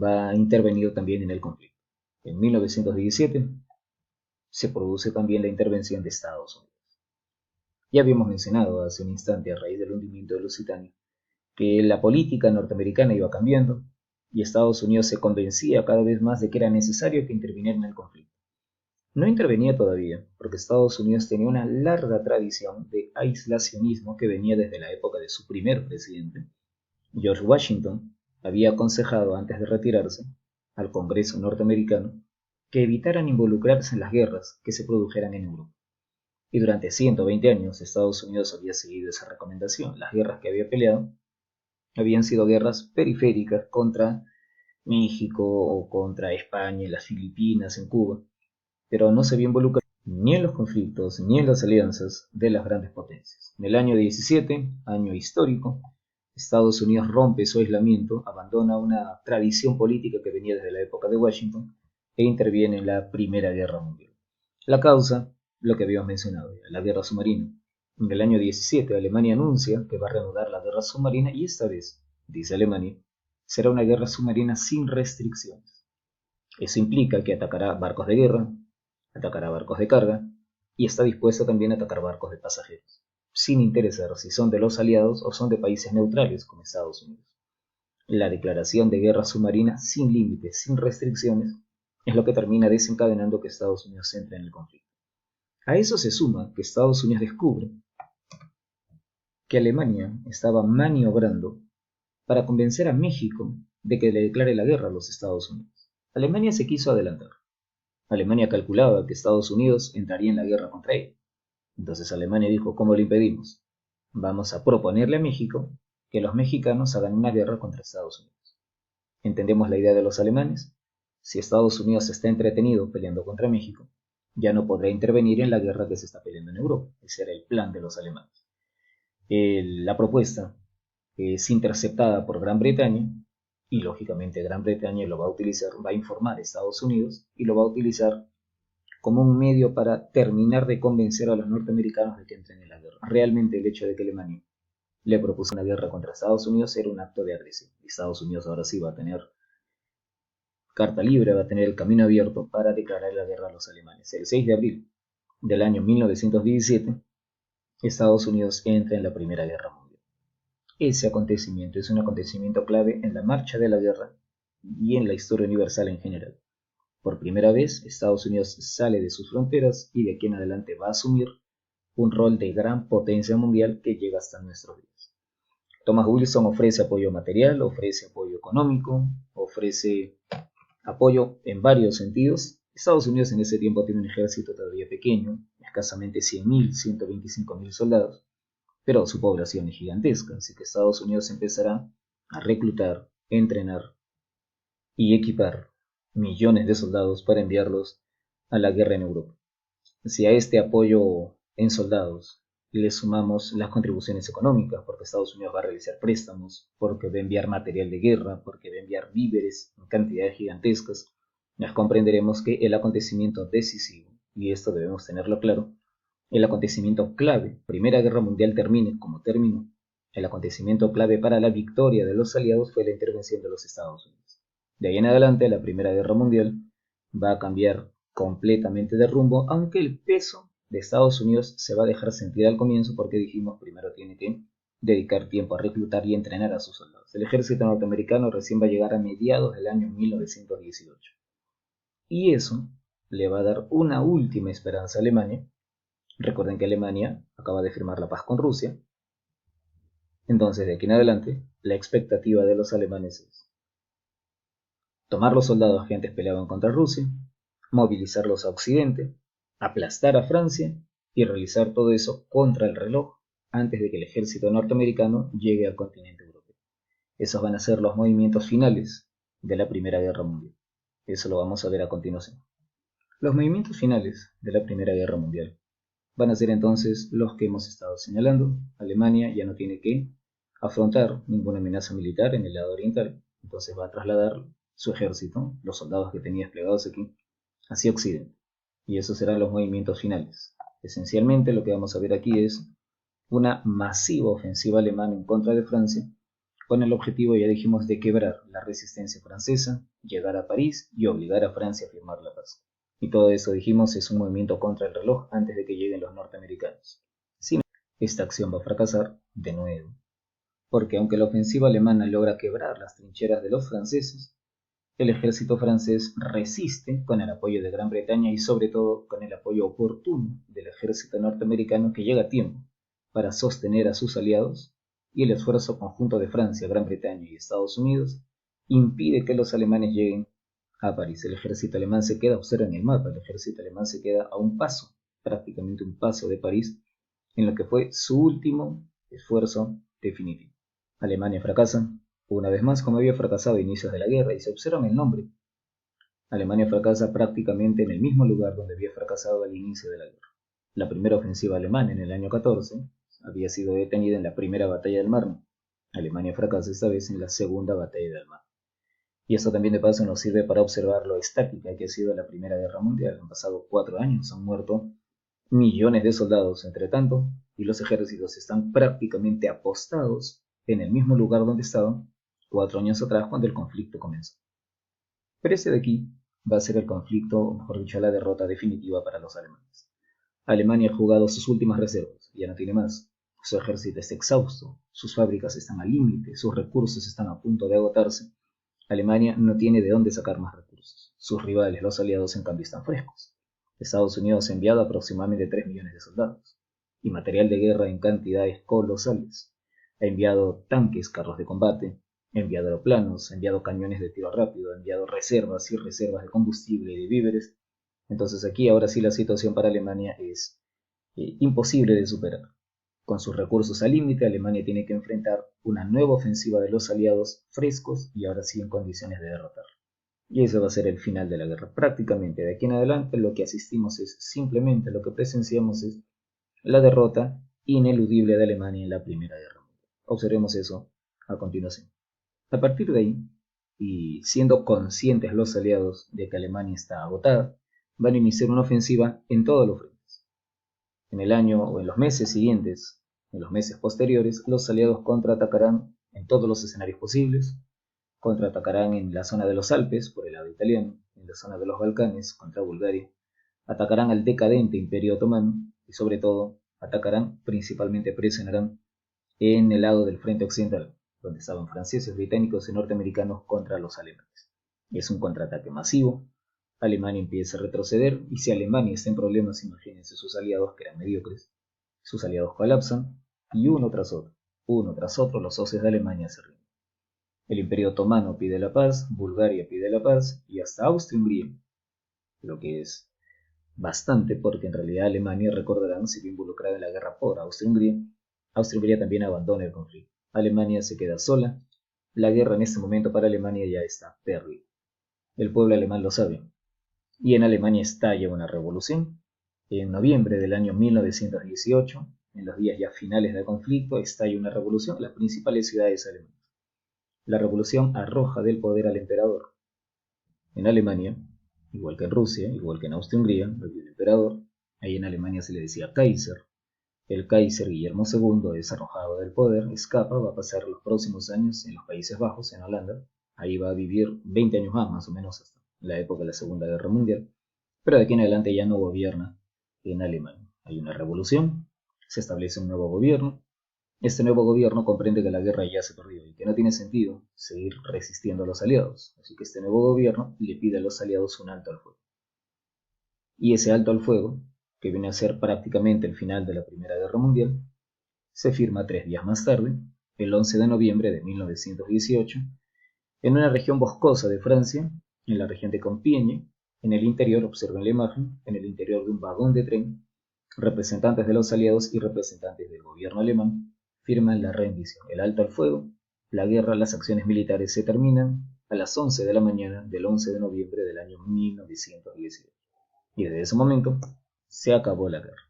va a intervenir también en el conflicto. En 1917 se produce también la intervención de Estados Unidos. Ya habíamos mencionado hace un instante, a raíz del hundimiento de Lusitania, que la política norteamericana iba cambiando y Estados Unidos se convencía cada vez más de que era necesario que interviniera en el conflicto. No intervenía todavía, porque Estados Unidos tenía una larga tradición de aislacionismo que venía desde la época de su primer presidente. George Washington había aconsejado antes de retirarse al Congreso norteamericano que evitaran involucrarse en las guerras que se produjeran en Europa. Y durante 120 años Estados Unidos había seguido esa recomendación. Las guerras que había peleado habían sido guerras periféricas contra México o contra España, las Filipinas, en Cuba, pero no se había involucrado ni en los conflictos ni en las alianzas de las grandes potencias. En el año 17, año histórico, Estados Unidos rompe su aislamiento, abandona una tradición política que venía desde la época de Washington e interviene en la Primera Guerra Mundial. La causa, lo que habíamos mencionado, la guerra submarina. En el año 17, Alemania anuncia que va a reanudar la guerra submarina y esta vez, dice Alemania, será una guerra submarina sin restricciones. Eso implica que atacará barcos de guerra, atacará barcos de carga y está dispuesto también a atacar barcos de pasajeros, sin interesar si son de los aliados o son de países neutrales como Estados Unidos. La declaración de guerra submarina sin límites, sin restricciones, es lo que termina desencadenando que Estados Unidos entre en el conflicto. A eso se suma que Estados Unidos descubre que Alemania estaba maniobrando para convencer a México de que le declare la guerra a los Estados Unidos. Alemania se quiso adelantar. Alemania calculaba que Estados Unidos entraría en la guerra contra él. Entonces Alemania dijo, ¿cómo lo impedimos? Vamos a proponerle a México que los mexicanos hagan una guerra contra Estados Unidos. ¿Entendemos la idea de los alemanes? Si Estados Unidos está entretenido peleando contra México, ya no podrá intervenir en la guerra que se está peleando en Europa. Ese era el plan de los alemanes. La propuesta es interceptada por Gran Bretaña y lógicamente Gran Bretaña lo va a utilizar, va a informar a Estados Unidos y lo va a utilizar como un medio para terminar de convencer a los norteamericanos de que entren en la guerra. Realmente el hecho de que Alemania le propuso una guerra contra Estados Unidos era un acto de agresión. Y Estados Unidos ahora sí va a tener carta libre, va a tener el camino abierto para declarar la guerra a los alemanes. El 6 de abril del año 1917, Estados Unidos entra en la Primera Guerra Mundial. Ese acontecimiento es un acontecimiento clave en la marcha de la guerra y en la historia universal en general. Por primera vez, Estados Unidos sale de sus fronteras y de aquí en adelante va a asumir un rol de gran potencia mundial que llega hasta nuestros días. Thomas Wilson ofrece apoyo material, ofrece apoyo económico, ofrece apoyo en varios sentidos. Estados Unidos en ese tiempo tiene un ejército todavía pequeño, escasamente 100.000, 125.000 soldados, pero su población es gigantesca, así que Estados Unidos empezará a reclutar, entrenar y equipar millones de soldados para enviarlos a la guerra en Europa. Si a este apoyo en soldados le sumamos las contribuciones económicas, porque Estados Unidos va a realizar préstamos, porque va a enviar material de guerra, porque va a enviar víveres en cantidades gigantescas, nos comprenderemos que el acontecimiento decisivo, y esto debemos tenerlo claro, el acontecimiento clave, Primera Guerra Mundial termine como terminó, el acontecimiento clave para la victoria de los aliados fue la intervención de los Estados Unidos. De ahí en adelante, la Primera Guerra Mundial va a cambiar completamente de rumbo, aunque el peso de Estados Unidos se va a dejar sentir al comienzo porque dijimos primero tiene que dedicar tiempo a reclutar y entrenar a sus soldados. El ejército norteamericano recién va a llegar a mediados del año 1918 y eso le va a dar una última esperanza a Alemania. Recuerden que Alemania acaba de firmar la paz con Rusia, entonces de aquí en adelante la expectativa de los alemanes es tomar los soldados que antes peleaban contra Rusia, movilizarlos a Occidente, aplastar a Francia y realizar todo eso contra el reloj antes de que el ejército norteamericano llegue al continente europeo. Esos van a ser los movimientos finales de la Primera Guerra Mundial. Eso lo vamos a ver a continuación. Los movimientos finales de la Primera Guerra Mundial van a ser entonces los que hemos estado señalando. Alemania ya no tiene que afrontar ninguna amenaza militar en el lado oriental, entonces va a trasladar su ejército, los soldados que tenía desplegados aquí, hacia Occidente. Y esos serán los movimientos finales. Esencialmente lo que vamos a ver aquí es una masiva ofensiva alemana en contra de Francia, con el objetivo, ya dijimos, de quebrar la resistencia francesa, llegar a París y obligar a Francia a firmar la paz. Y todo eso, dijimos, es un movimiento contra el reloj antes de que lleguen los norteamericanos. Sin embargo, esta acción va a fracasar de nuevo, porque aunque la ofensiva alemana logra quebrar las trincheras de los franceses, el ejército francés resiste con el apoyo de Gran Bretaña y sobre todo con el apoyo oportuno del ejército norteamericano que llega a tiempo para sostener a sus aliados, y el esfuerzo conjunto de Francia, Gran Bretaña y Estados Unidos impide que los alemanes lleguen a París. El ejército alemán se queda, observen el mapa, el ejército alemán se queda a un paso, prácticamente un paso de París, en lo que fue su último esfuerzo definitivo. Alemania fracasa, una vez más como había fracasado a inicios de la guerra, y se observa el nombre. Alemania fracasa prácticamente en el mismo lugar donde había fracasado al inicio de la guerra. La primera ofensiva alemana en el año 14 había sido detenida en la primera batalla del Marne. Alemania fracasa esta vez en la segunda batalla del Marne. Y esto también de paso nos sirve para observar lo estática que ha sido la Primera Guerra Mundial. Han pasado 4 años, han muerto millones de soldados entre tanto, y los ejércitos están prácticamente apostados en el mismo lugar donde estaban 4 años atrás cuando el conflicto comenzó. Pero este de aquí va a ser el conflicto, o mejor dicho, la derrota definitiva para los alemanes. Alemania ha jugado sus últimas reservas, ya no tiene más. Su ejército está exhausto, sus fábricas están al límite, sus recursos están a punto de agotarse. Alemania no tiene de dónde sacar más recursos. Sus rivales, los aliados, en cambio, están frescos. Estados Unidos ha enviado aproximadamente 3 millones de soldados y material de guerra en cantidades colosales. Ha enviado tanques, carros de combate, ha enviado aeroplanos, ha enviado cañones de tiro rápido, ha enviado reservas y reservas de combustible y de víveres. Entonces aquí ahora sí la situación para Alemania es imposible de superar. Con sus recursos al límite, Alemania tiene que enfrentar una nueva ofensiva de los aliados frescos y ahora sí en condiciones de derrotar. Y eso va a ser el final de la guerra. Prácticamente de aquí en adelante lo que asistimos es simplemente, lo que presenciamos es la derrota ineludible de Alemania en la Primera Guerra Mundial. Observemos eso a continuación. A partir de ahí, y siendo conscientes los aliados de que Alemania está agotada, van a iniciar una ofensiva en todos los frentes. En el año o en los meses siguientes, en los meses posteriores, los aliados contraatacarán en todos los escenarios posibles. Contraatacarán en la zona de los Alpes, por el lado italiano, en la zona de los Balcanes, contra Bulgaria. Atacarán al decadente Imperio Otomano y, sobre todo, atacarán, principalmente presionarán, en el lado del frente occidental, donde estaban franceses, británicos y norteamericanos contra los alemanes. Es un contraataque masivo. Alemania empieza a retroceder y si Alemania está en problemas, imagínense sus aliados que eran mediocres. Sus aliados colapsan y uno tras otro los socios de Alemania se rinden. El Imperio Otomano pide la paz, Bulgaria pide la paz y hasta Austria-Hungría, lo que es bastante porque en realidad Alemania, recordarán, se vio involucrada en la guerra por Austria-Hungría. Austria-Hungría también abandona el conflicto. Alemania se queda sola. La guerra en este momento para Alemania ya está perdida. El pueblo alemán lo sabe. Y en Alemania estalla una revolución. En noviembre del año 1918, en los días ya finales del conflicto, estalla una revolución en las principales ciudades alemanas. La revolución arroja del poder al emperador. En Alemania, igual que en Rusia, igual que en Austria-Hungría, había un emperador. Ahí en Alemania se le decía Kaiser. El Kaiser Guillermo II es arrojado del poder, escapa, va a pasar los próximos años en los Países Bajos, en Holanda. Ahí va a vivir 20 años más o menos, hasta la época de la Segunda Guerra Mundial. Pero de aquí en adelante ya no gobierna en Alemania. Hay una revolución, se establece un nuevo gobierno. Este nuevo gobierno comprende que la guerra ya se perdió y que no tiene sentido seguir resistiendo a los aliados. Así que este nuevo gobierno le pide a los aliados un alto al fuego. Y ese alto al fuego, que viene a ser prácticamente el final de la Primera Guerra Mundial, se firma 3 días más tarde, el 11 de noviembre de 1918, en una región boscosa de Francia, en la región de Compiègne. En el interior, observen la imagen, en el interior de un vagón de tren, representantes de los aliados y representantes del gobierno alemán firman la rendición, el alto al fuego. La guerra, las acciones militares se terminan a las 11 de la mañana del 11 de noviembre del año 1918. Y desde ese momento se acabó la guerra.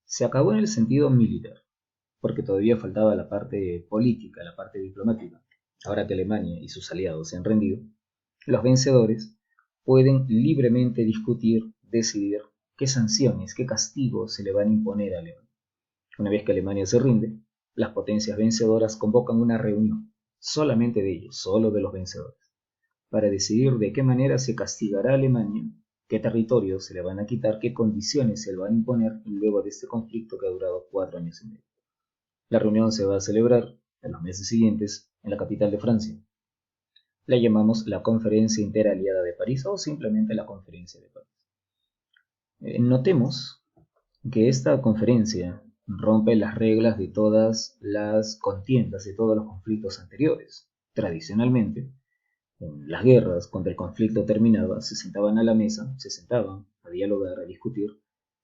Se acabó en el sentido militar, porque todavía faltaba la parte política, la parte diplomática. Ahora que Alemania y sus aliados se han rendido, los vencedores pueden libremente discutir, decidir qué sanciones, qué castigos se le van a imponer a Alemania. Una vez que Alemania se rinde, las potencias vencedoras convocan una reunión, solamente de ellos, solo de los vencedores, para decidir de qué manera se castigará a Alemania, qué territorios se le van a quitar, qué condiciones se le van a imponer luego de este conflicto que ha durado 4 años y medio. La reunión se va a celebrar en los meses siguientes en la capital de Francia. La llamamos la Conferencia Interaliada de París o simplemente la Conferencia de París. Notemos que esta conferencia rompe las reglas de todas las contiendas, de todos los conflictos anteriores. Tradicionalmente, en las guerras, cuando el conflicto terminaba, se sentaban a la mesa, se sentaban a dialogar, a discutir,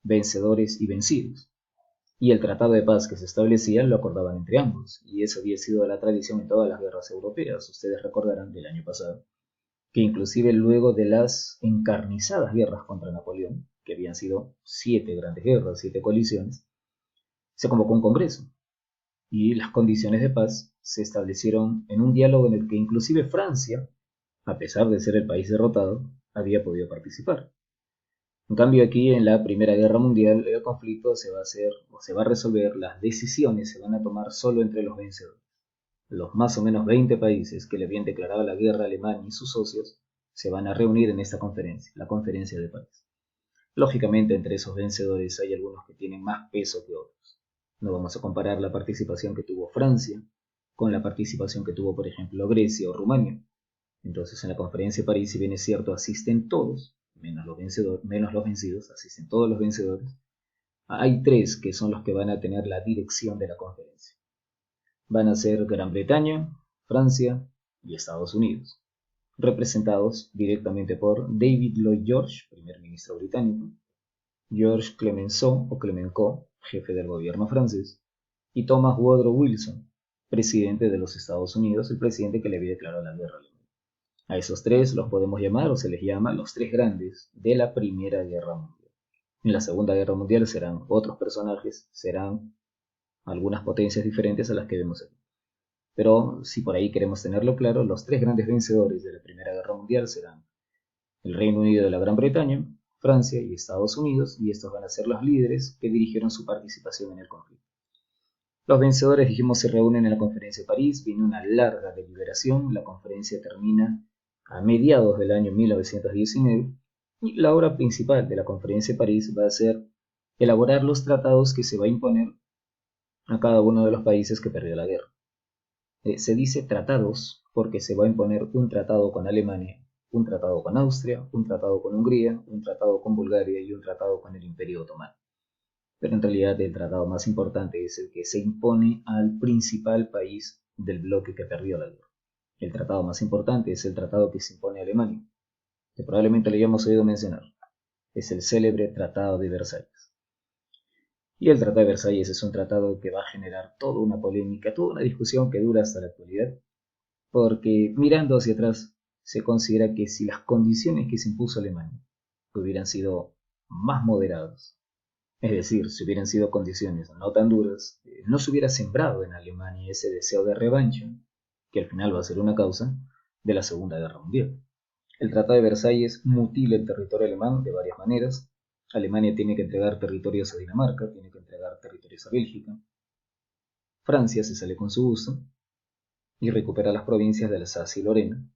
vencedores y vencidos. Y el tratado de paz que se establecía lo acordaban entre ambos, y eso había sido la tradición en todas las guerras europeas. Ustedes recordarán del año pasado, que inclusive luego de las encarnizadas guerras contra Napoleón, que habían sido 7 grandes guerras, 7 colisiones, se convocó un congreso, y las condiciones de paz se establecieron en un diálogo en el que inclusive Francia, a pesar de ser el país derrotado, había podido participar. En cambio aquí en la Primera Guerra Mundial el conflicto se va a hacer o se va a resolver, las decisiones se van a tomar solo entre los vencedores. Los más o menos 20 países que le habían declarado la guerra a Alemania y sus socios se van a reunir en esta conferencia, la Conferencia de París. Lógicamente entre esos vencedores hay algunos que tienen más peso que otros. No vamos a comparar la participación que tuvo Francia con la participación que tuvo, por ejemplo, Grecia o Rumania. Entonces en la Conferencia de París, si bien es cierto, asisten todos, menos los vencidos, asisten todos los vencedores. Hay 3 que son los que van a tener la dirección de la conferencia. Van a ser Gran Bretaña, Francia y Estados Unidos, representados directamente por David Lloyd George, primer ministro británico, Georges Clemenceau o Clemenceau, jefe del gobierno francés, y Thomas Woodrow Wilson, presidente de los Estados Unidos, el presidente que le había declarado la guerra a Alemania. A esos 3 los podemos llamar o se les llama los 3 grandes de la Primera Guerra Mundial. En la Segunda Guerra Mundial serán otros personajes, serán algunas potencias diferentes a las que vemos aquí. Pero si por ahí queremos tenerlo claro, los 3 grandes vencedores de la Primera Guerra Mundial serán el Reino Unido de la Gran Bretaña, Francia y Estados Unidos, y estos van a ser los líderes que dirigieron su participación en el conflicto. Los vencedores, dijimos, se reúnen en la conferencia de París, viene una larga deliberación, la conferencia termina a mediados del año 1919, y la obra principal de la conferencia de París va a ser elaborar los tratados que se va a imponer a cada uno de los países que perdió la guerra. Se dice tratados porque se va a imponer un tratado con Alemania, un tratado con Austria, un tratado con Hungría, un tratado con Bulgaria y un tratado con el Imperio Otomano. Pero en realidad el tratado más importante es el que se impone al principal país del bloque que perdió la guerra. El tratado más importante es el tratado que se impone a Alemania, que probablemente le hayamos oído mencionar. Es el célebre Tratado de Versalles. Y el Tratado de Versalles es un tratado que va a generar toda una polémica, toda una discusión que dura hasta la actualidad, porque mirando hacia atrás se considera que si las condiciones que se impuso a Alemania hubieran sido más moderadas, es decir, si hubieran sido condiciones no tan duras, no se hubiera sembrado en Alemania ese deseo de revancha, que al final va a ser una causa de la Segunda Guerra Mundial. El Tratado de Versalles mutila el territorio alemán de varias maneras. Alemania tiene que entregar territorios a Dinamarca, tiene que entregar territorios a Bélgica. Francia se sale con su gusto y recupera las provincias de Alsacia y Lorena.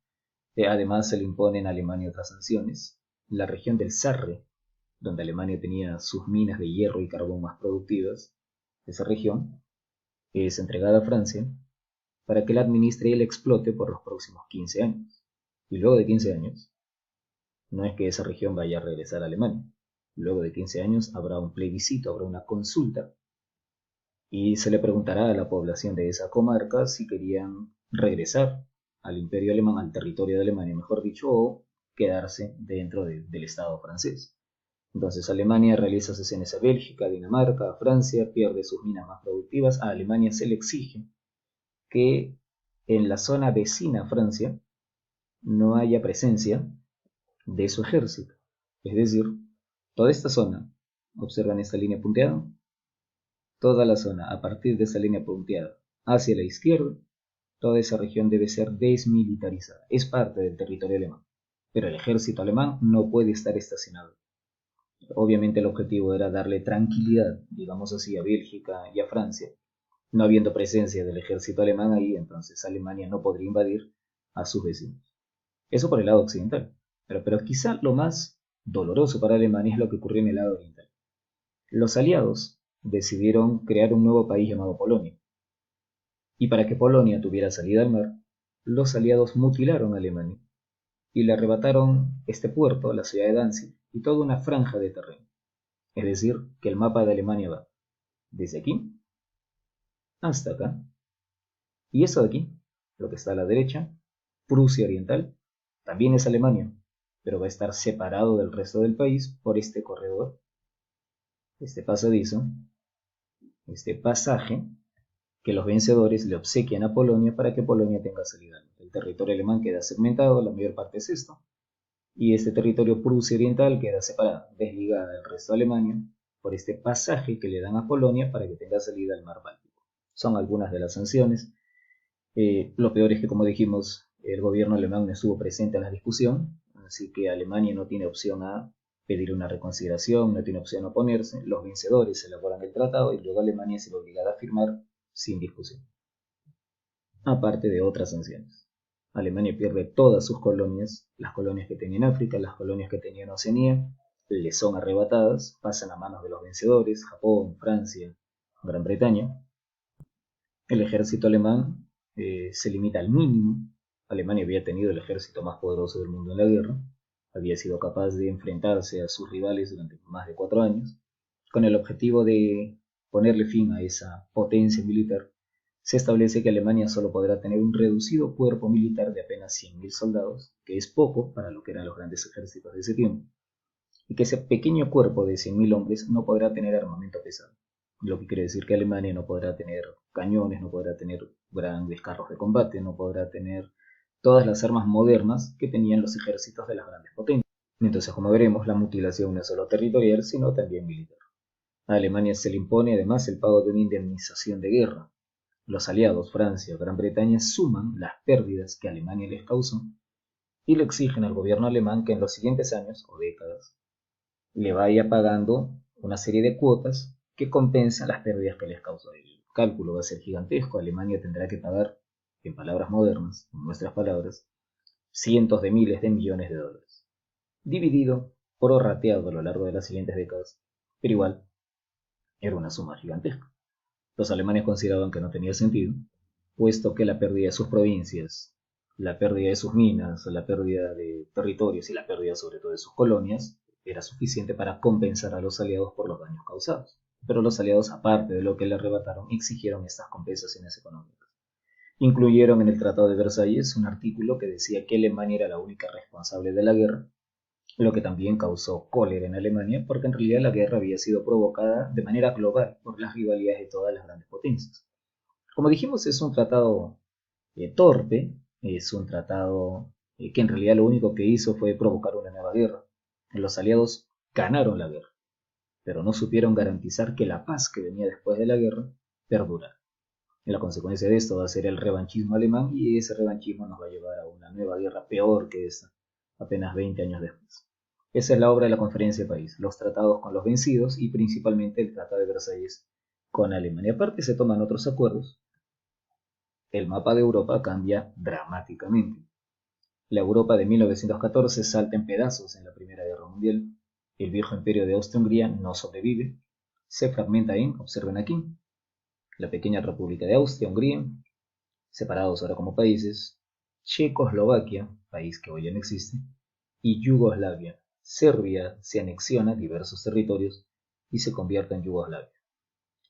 Además, se le imponen a Alemania otras sanciones. La región del Sarre, donde Alemania tenía sus minas de hierro y carbón más productivas, esa región es entregada a Francia para que la administre y la explote por los próximos 15 años. Y luego de 15 años, no es que esa región vaya a regresar a Alemania. Luego de 15 años habrá un plebiscito, habrá una consulta, y se le preguntará a la población de esa comarca si querían regresar al imperio alemán, al territorio de Alemania, mejor dicho, o quedarse dentro del Estado francés. Entonces Alemania realiza cesiones a Bélgica, a Dinamarca, a Francia, pierde sus minas más productivas. A Alemania se le exige que en la zona vecina a Francia no haya presencia de su ejército. Es decir, toda esta zona, observan esta línea punteada, toda la zona a partir de esa línea punteada hacia la izquierda, toda esa región debe ser desmilitarizada. Es parte del territorio alemán, pero el ejército alemán no puede estar estacionado. Obviamente el objetivo era darle tranquilidad, digamos así, a Bélgica y a Francia. No habiendo presencia del ejército alemán ahí, entonces Alemania no podría invadir a sus vecinos. Eso por el lado occidental. Pero quizá lo más doloroso para Alemania es lo que ocurrió en el lado oriental. Los aliados decidieron crear un nuevo país llamado Polonia. Y para que Polonia tuviera salida al mar, los aliados mutilaron a Alemania y le arrebataron este puerto, la ciudad de Danzig, y toda una franja de terreno. Es decir, que el mapa de Alemania va desde aquí hasta acá. Y eso de aquí, lo que está a la derecha, Prusia Oriental, también es Alemania, pero va a estar separado del resto del país por este corredor, este pasadizo, este pasaje que los vencedores le obsequian a Polonia para que Polonia tenga salida. El territorio alemán queda segmentado, la mayor parte es esto, y este territorio Prusia Oriental queda separado, desligada del resto de Alemania, por este pasaje que le dan a Polonia para que tenga salida al mar Báltico. Son algunas de las sanciones. Lo peor es que, como dijimos, el gobierno alemán no estuvo presente en la discusión, así que Alemania no tiene opción a pedir una reconsideración, no tiene opción a oponerse. Los vencedores elaboran el tratado y luego Alemania se ve obligada a firmar sin discusión. Aparte de otras sanciones. Alemania pierde todas sus colonias, las colonias que tenía en África, las colonias que tenía en Oceanía, le son arrebatadas, pasan a manos de los vencedores, Japón, Francia, Gran Bretaña. El ejército alemán se limita al mínimo. Alemania había tenido el ejército más poderoso del mundo en la guerra, había sido capaz de enfrentarse a sus rivales durante más de 4 años, con el objetivo de ponerle fin a esa potencia militar. Se establece que Alemania solo podrá tener un reducido cuerpo militar de apenas 100.000 soldados, que es poco para lo que eran los grandes ejércitos de ese tiempo, y que ese pequeño cuerpo de 100.000 hombres no podrá tener armamento pesado, lo que quiere decir que Alemania no podrá tener cañones, no podrá tener grandes carros de combate, no podrá tener todas las armas modernas que tenían los ejércitos de las grandes potencias. Entonces, como veremos, la mutilación no es solo territorial, sino también militar. A Alemania se le impone además el pago de una indemnización de guerra. Los aliados, Francia o Gran Bretaña, suman las pérdidas que Alemania les causó y le exigen al gobierno alemán que en los siguientes años o décadas le vaya pagando una serie de cuotas que compensan las pérdidas que les causa. El cálculo va a ser gigantesco. Alemania tendrá que pagar, en palabras modernas, en nuestras palabras, cientos de miles de millones de dólares, dividido, prorrateado a lo largo de las siguientes décadas, pero igual era una suma gigantesca. Los alemanes consideraban que no tenía sentido, puesto que la pérdida de sus provincias, la pérdida de sus minas, la pérdida de territorios y la pérdida sobre todo de sus colonias era suficiente para compensar a los aliados por los daños causados. Pero los aliados, aparte de lo que le arrebataron, exigieron estas compensaciones económicas. Incluyeron en el Tratado de Versalles un artículo que decía que Alemania era la única responsable de la guerra, lo que también causó cólera en Alemania, porque en realidad la guerra había sido provocada de manera global por las rivalidades de todas las grandes potencias. Como dijimos, es un tratado torpe, es un tratado que en realidad lo único que hizo fue provocar una nueva guerra. Los aliados ganaron la guerra, pero no supieron garantizar que la paz que venía después de la guerra perdurara. La consecuencia de esto va a ser el revanchismo alemán y ese revanchismo nos va a llevar a una nueva guerra peor que esta, apenas 20 años después. Esa es la obra de la Conferencia de París, los tratados con los vencidos y principalmente el Tratado de Versalles con Alemania. Aparte se toman otros acuerdos. El mapa de Europa cambia dramáticamente. La Europa de 1914 salta en pedazos en la Primera Guerra Mundial. El viejo imperio de Austria-Hungría no sobrevive. Se fragmenta en, observen aquí, la pequeña República de Austria-Hungría, separados ahora como países, Checoslovaquia, país que hoy ya no existe, y Yugoslavia. Serbia se anexiona diversos territorios y se convierte en Yugoslavia.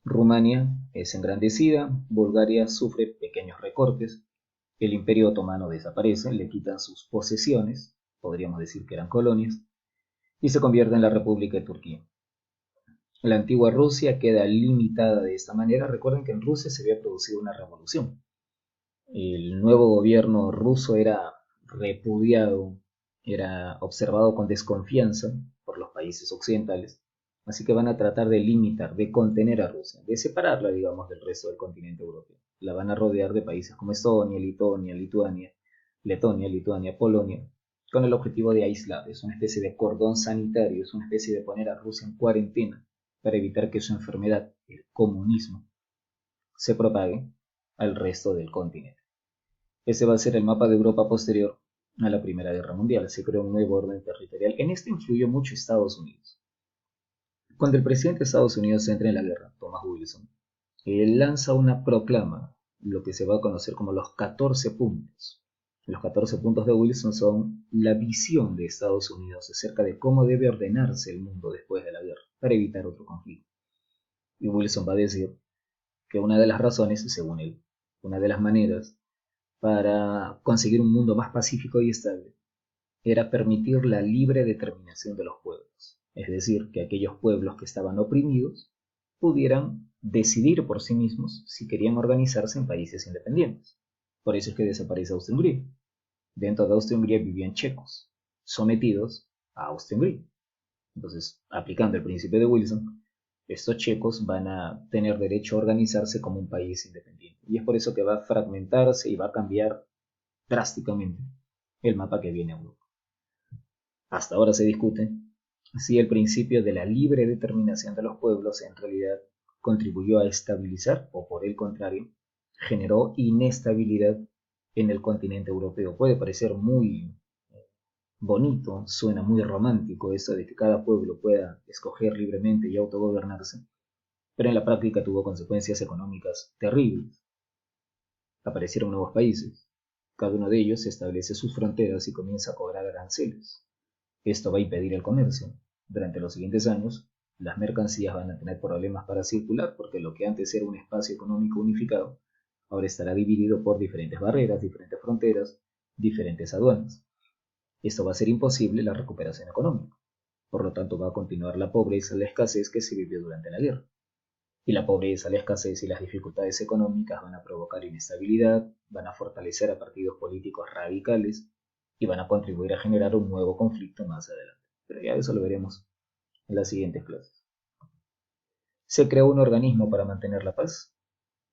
Rumania es engrandecida, Bulgaria sufre pequeños recortes, el Imperio Otomano desaparece, le quitan sus posesiones, podríamos decir que eran colonias, y se convierte en la República de Turquía. La antigua Rusia queda limitada de esta manera. Recuerden que en Rusia se había producido una revolución. El nuevo gobierno ruso era repudiado, era observado con desconfianza por los países occidentales, así que van a tratar de limitar, de contener a Rusia, de separarla, digamos, del resto del continente europeo. La van a rodear de países como Estonia, Letonia, Lituania, Polonia, con el objetivo de aislar. Es una especie de cordón sanitario, es una especie de poner a Rusia en cuarentena para evitar que su enfermedad, el comunismo, se propague al resto del continente. Ese va a ser el mapa de Europa posterior a la Primera Guerra Mundial. Se creó un nuevo orden territorial. En esto influyó mucho Estados Unidos. Cuando el presidente de Estados Unidos entra en la guerra, Thomas Wilson, él lanza una proclama, lo que se va a conocer como los 14 puntos. Los 14 puntos de Wilson son la visión de Estados Unidos acerca de cómo debe ordenarse el mundo después de la guerra, para evitar otro conflicto. Y Wilson va a decir que una de las razones, según él, una de las maneras para conseguir un mundo más pacífico y estable era permitir la libre determinación de los pueblos, es decir, que aquellos pueblos que estaban oprimidos pudieran decidir por sí mismos si querían organizarse en países independientes. Por eso es que desaparece Austria-Hungría. Dentro de Austria-Hungría vivían checos, sometidos a Austria-Hungría. Entonces, aplicando el principio de Wilson, estos checos van a tener derecho a organizarse como un país independiente. Y es por eso que va a fragmentarse y va a cambiar drásticamente el mapa que viene a Europa. Hasta ahora se discute si el principio de la libre determinación de los pueblos en realidad contribuyó a estabilizar o por el contrario generó inestabilidad en el continente europeo. Puede parecer muy bonito, suena muy romántico eso de que cada pueblo pueda escoger libremente y autogobernarse, pero en la práctica tuvo consecuencias económicas terribles. Aparecieron nuevos países, cada uno de ellos establece sus fronteras y comienza a cobrar aranceles. Esto va a impedir el comercio. Durante los siguientes años, las mercancías van a tener problemas para circular porque lo que antes era un espacio económico unificado, ahora estará dividido por diferentes barreras, diferentes fronteras, diferentes aduanas. Esto va a hacer imposible la recuperación económica. Por lo tanto, va a continuar la pobreza y la escasez que se vivió durante la guerra. Y la pobreza, la escasez y las dificultades económicas van a provocar inestabilidad, van a fortalecer a partidos políticos radicales y van a contribuir a generar un nuevo conflicto más adelante. Pero ya eso lo veremos en las siguientes clases. Se creó un organismo para mantener la paz,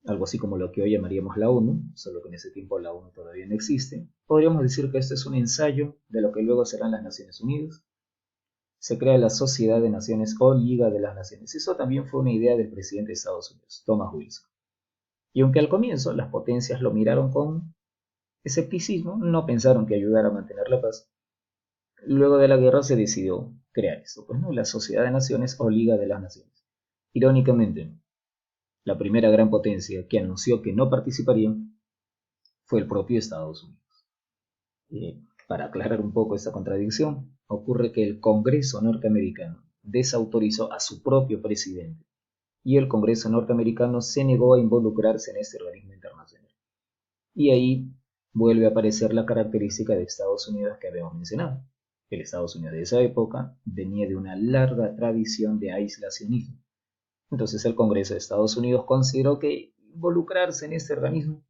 algo así como lo que hoy llamaríamos la ONU, solo que en ese tiempo la ONU todavía no existe. Podríamos decir que este es un ensayo de lo que luego serán las Naciones Unidas. se crea la Sociedad de Naciones o Liga de las Naciones. Eso también fue una idea del presidente de Estados Unidos, Thomas Wilson. Y aunque al comienzo las potencias lo miraron con escepticismo, no pensaron que ayudara a mantener la paz. Luego de la guerra se decidió crear esto, pues no, la Sociedad de Naciones o Liga de las Naciones. Irónicamente, la primera gran potencia que anunció que no participaría fue el propio Estados Unidos. Para aclarar un poco esta contradicción, ocurre que el Congreso norteamericano desautorizó a su propio presidente y el Congreso norteamericano se negó a involucrarse en este organismo internacional. Y ahí vuelve a aparecer la característica de Estados Unidos que habíamos mencionado. El Estados Unidos de esa época venía de una larga tradición de aislacionismo. Entonces el Congreso de Estados Unidos consideró que involucrarse en este organismo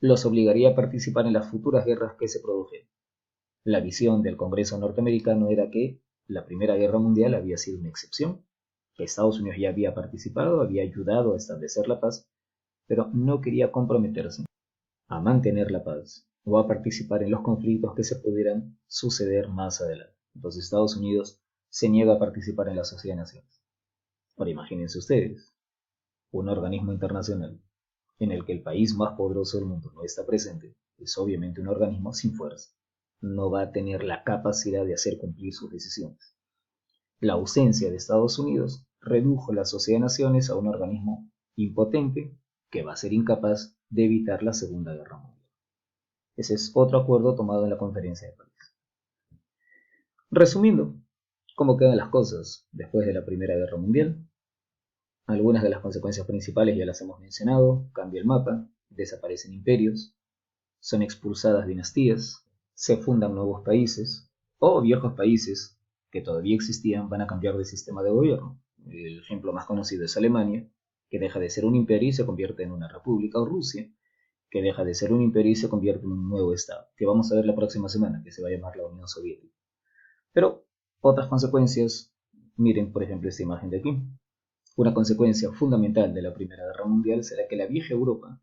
los obligaría a participar en las futuras guerras que se produjeran. La visión del Congreso norteamericano era que la Primera Guerra Mundial había sido una excepción, que Estados Unidos ya había participado, había ayudado a establecer la paz, pero no quería comprometerse a mantener la paz o a participar en los conflictos que se pudieran suceder más adelante. Entonces Estados Unidos se niega a participar en la Sociedad de Naciones. Ahora imagínense ustedes, un organismo internacional en el que el país más poderoso del mundo no está presente, es obviamente un organismo sin fuerza. No va a tener la capacidad de hacer cumplir sus decisiones. La ausencia de Estados Unidos redujo la Sociedad de Naciones a un organismo impotente que va a ser incapaz de evitar la Segunda Guerra Mundial. Ese es otro acuerdo tomado en la Conferencia de París. Resumiendo, ¿cómo quedan las cosas después de la Primera Guerra Mundial? Algunas de las consecuencias principales ya las hemos mencionado: cambia el mapa, desaparecen imperios, son expulsadas dinastías, se fundan nuevos países, o viejos países que todavía existían van a cambiar de sistema de gobierno. El ejemplo más conocido es Alemania, que deja de ser un imperio y se convierte en una república, o Rusia, que deja de ser un imperio y se convierte en un nuevo estado, que vamos a ver la próxima semana, que se va a llamar la Unión Soviética. Pero otras consecuencias, miren por ejemplo esta imagen de aquí. Una consecuencia fundamental de la Primera Guerra Mundial será que la vieja Europa,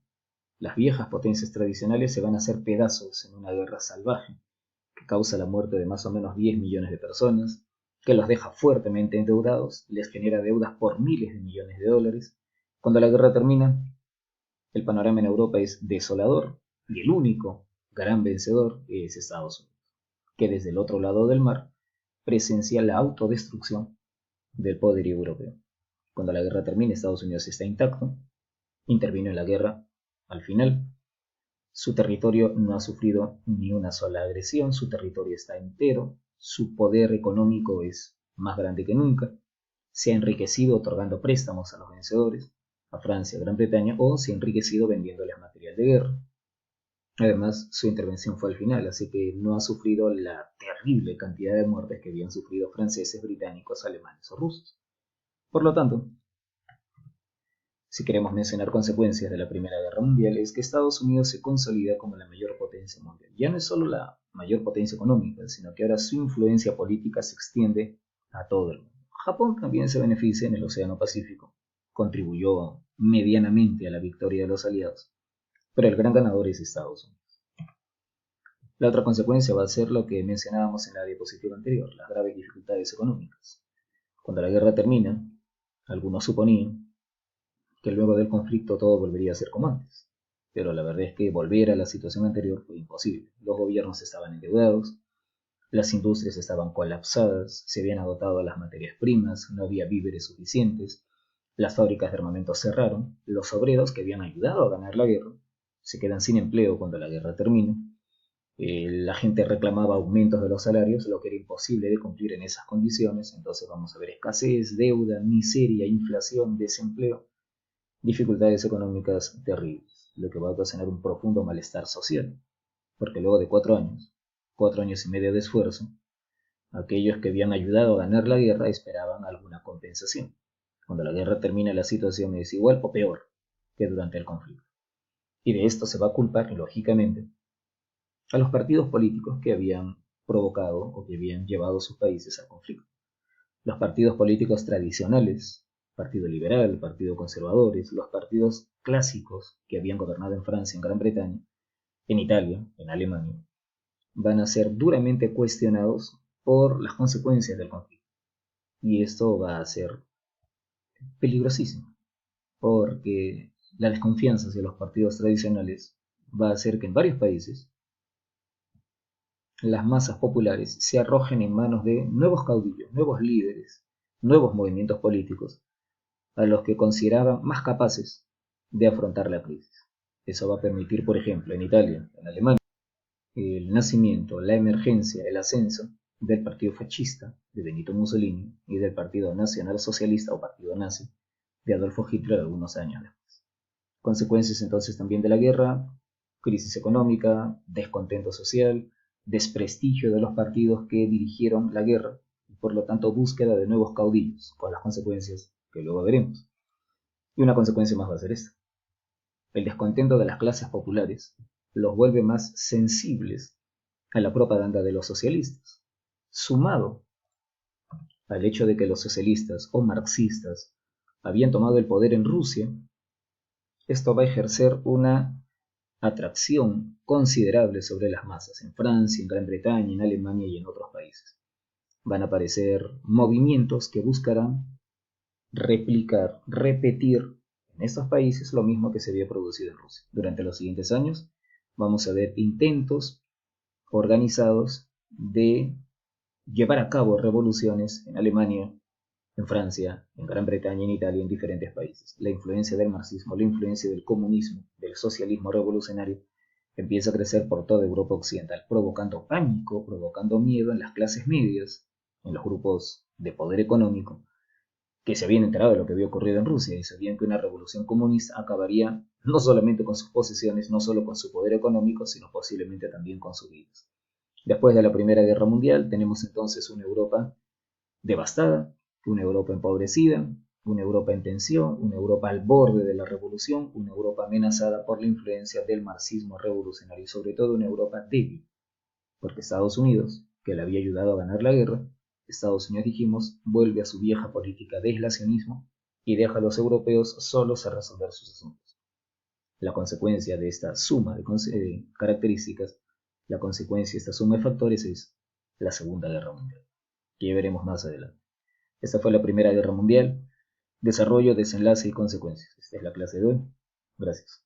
las viejas potencias tradicionales, se van a hacer pedazos en una guerra salvaje que causa la muerte de más o menos 10 millones de personas, que los deja fuertemente endeudados, les genera deudas por miles de millones de dólares. Cuando la guerra termina, el panorama en Europa es desolador y el único gran vencedor es Estados Unidos, que desde el otro lado del mar presencia la autodestrucción del poderío europeo. Cuando la guerra termine, Estados Unidos está intacto, intervino en la guerra al final. Su territorio no ha sufrido ni una sola agresión, su territorio está entero, su poder económico es más grande que nunca, se ha enriquecido otorgando préstamos a los vencedores, a Francia, a Gran Bretaña, o se ha enriquecido vendiéndoles material de guerra. Además, su intervención fue al final, así que no ha sufrido la terrible cantidad de muertes que habían sufrido franceses, británicos, alemanes o rusos. Por lo tanto, si queremos mencionar consecuencias de la Primera Guerra Mundial, es que Estados Unidos se consolida como la mayor potencia mundial. Ya no es solo la mayor potencia económica, sino que ahora su influencia política se extiende a todo el mundo. Japón también se beneficia en el Océano Pacífico, contribuyó medianamente a la victoria de los aliados, pero el gran ganador es Estados Unidos. La otra consecuencia va a ser lo que mencionábamos en la diapositiva anterior, las graves dificultades económicas. Cuando la guerra termina, algunos suponían que luego del conflicto todo volvería a ser como antes. Pero la verdad es que volver a la situación anterior fue imposible. Los gobiernos estaban endeudados, las industrias estaban colapsadas, se habían agotado las materias primas, no había víveres suficientes, las fábricas de armamento cerraron, los obreros que habían ayudado a ganar la guerra se quedan sin empleo cuando la guerra termina, la gente reclamaba aumentos de los salarios, lo que era imposible de cumplir en esas condiciones. Entonces vamos a ver escasez, deuda, miseria, inflación, desempleo, dificultades económicas terribles, lo que va a ocasionar un profundo malestar social, porque luego de 4 años y medio de esfuerzo, aquellos que habían ayudado a ganar la guerra esperaban alguna compensación. Cuando la guerra termina, la situación es igual o peor que durante el conflicto. Y de esto se va a culpar, lógicamente, a los partidos políticos que habían provocado o que habían llevado sus países al conflicto. Los partidos políticos tradicionales, Partido Liberal, Partido Conservadores, los partidos clásicos que habían gobernado en Francia, en Gran Bretaña, en Italia, en Alemania, van a ser duramente cuestionados por las consecuencias del conflicto. Y esto va a ser peligrosísimo, porque la desconfianza hacia los partidos tradicionales va a hacer que en varios países las masas populares se arrojen en manos de nuevos caudillos, nuevos líderes, nuevos movimientos políticos, a los que consideraban más capaces de afrontar la crisis. Eso va a permitir, por ejemplo, en Italia, en Alemania, el nacimiento, la emergencia, el ascenso del partido fascista de Benito Mussolini y del Partido Nacional Socialista o Partido Nazi de Adolfo Hitler algunos años después. Consecuencias entonces también de la guerra, crisis económica, descontento social, desprestigio de los partidos que dirigieron la guerra y por lo tanto búsqueda de nuevos caudillos, con las consecuencias que luego veremos. Y una consecuencia más va a ser esta. El descontento de las clases populares los vuelve más sensibles a la propaganda de los socialistas, sumado al hecho de que los socialistas o marxistas habían tomado el poder en Rusia. Esto va a ejercer una atracción considerable sobre las masas en Francia, en Gran Bretaña, en Alemania y en otros países. Van a aparecer movimientos que buscarán replicar, repetir en estos países lo mismo que se había producido en Rusia. Durante los siguientes años vamos a ver intentos organizados de llevar a cabo revoluciones en Alemania, en Francia, en Gran Bretaña, en Italia, en diferentes países. La influencia del marxismo, la influencia del comunismo, del socialismo revolucionario, empieza a crecer por toda Europa occidental, provocando pánico, provocando miedo en las clases medias, en los grupos de poder económico, que se habían enterado de lo que había ocurrido en Rusia y sabían que una revolución comunista acabaría no solamente con sus posesiones, no solo con su poder económico, sino posiblemente también con sus vidas. Después de la Primera Guerra Mundial tenemos entonces una Europa devastada, una Europa empobrecida, una Europa en tensión, una Europa al borde de la revolución, una Europa amenazada por la influencia del marxismo revolucionario y sobre todo una Europa débil, porque Estados Unidos, que le había ayudado a ganar la guerra, Estados Unidos, dijimos, vuelve a su vieja política de aislacionismo y deja a los europeos solos a resolver sus asuntos. La consecuencia de esta suma de características, la consecuencia de esta suma de factores es la Segunda Guerra Mundial, que ya veremos más adelante. Esta fue la Primera Guerra Mundial, desarrollo, desenlace y consecuencias. Esta es la clase de hoy. Gracias.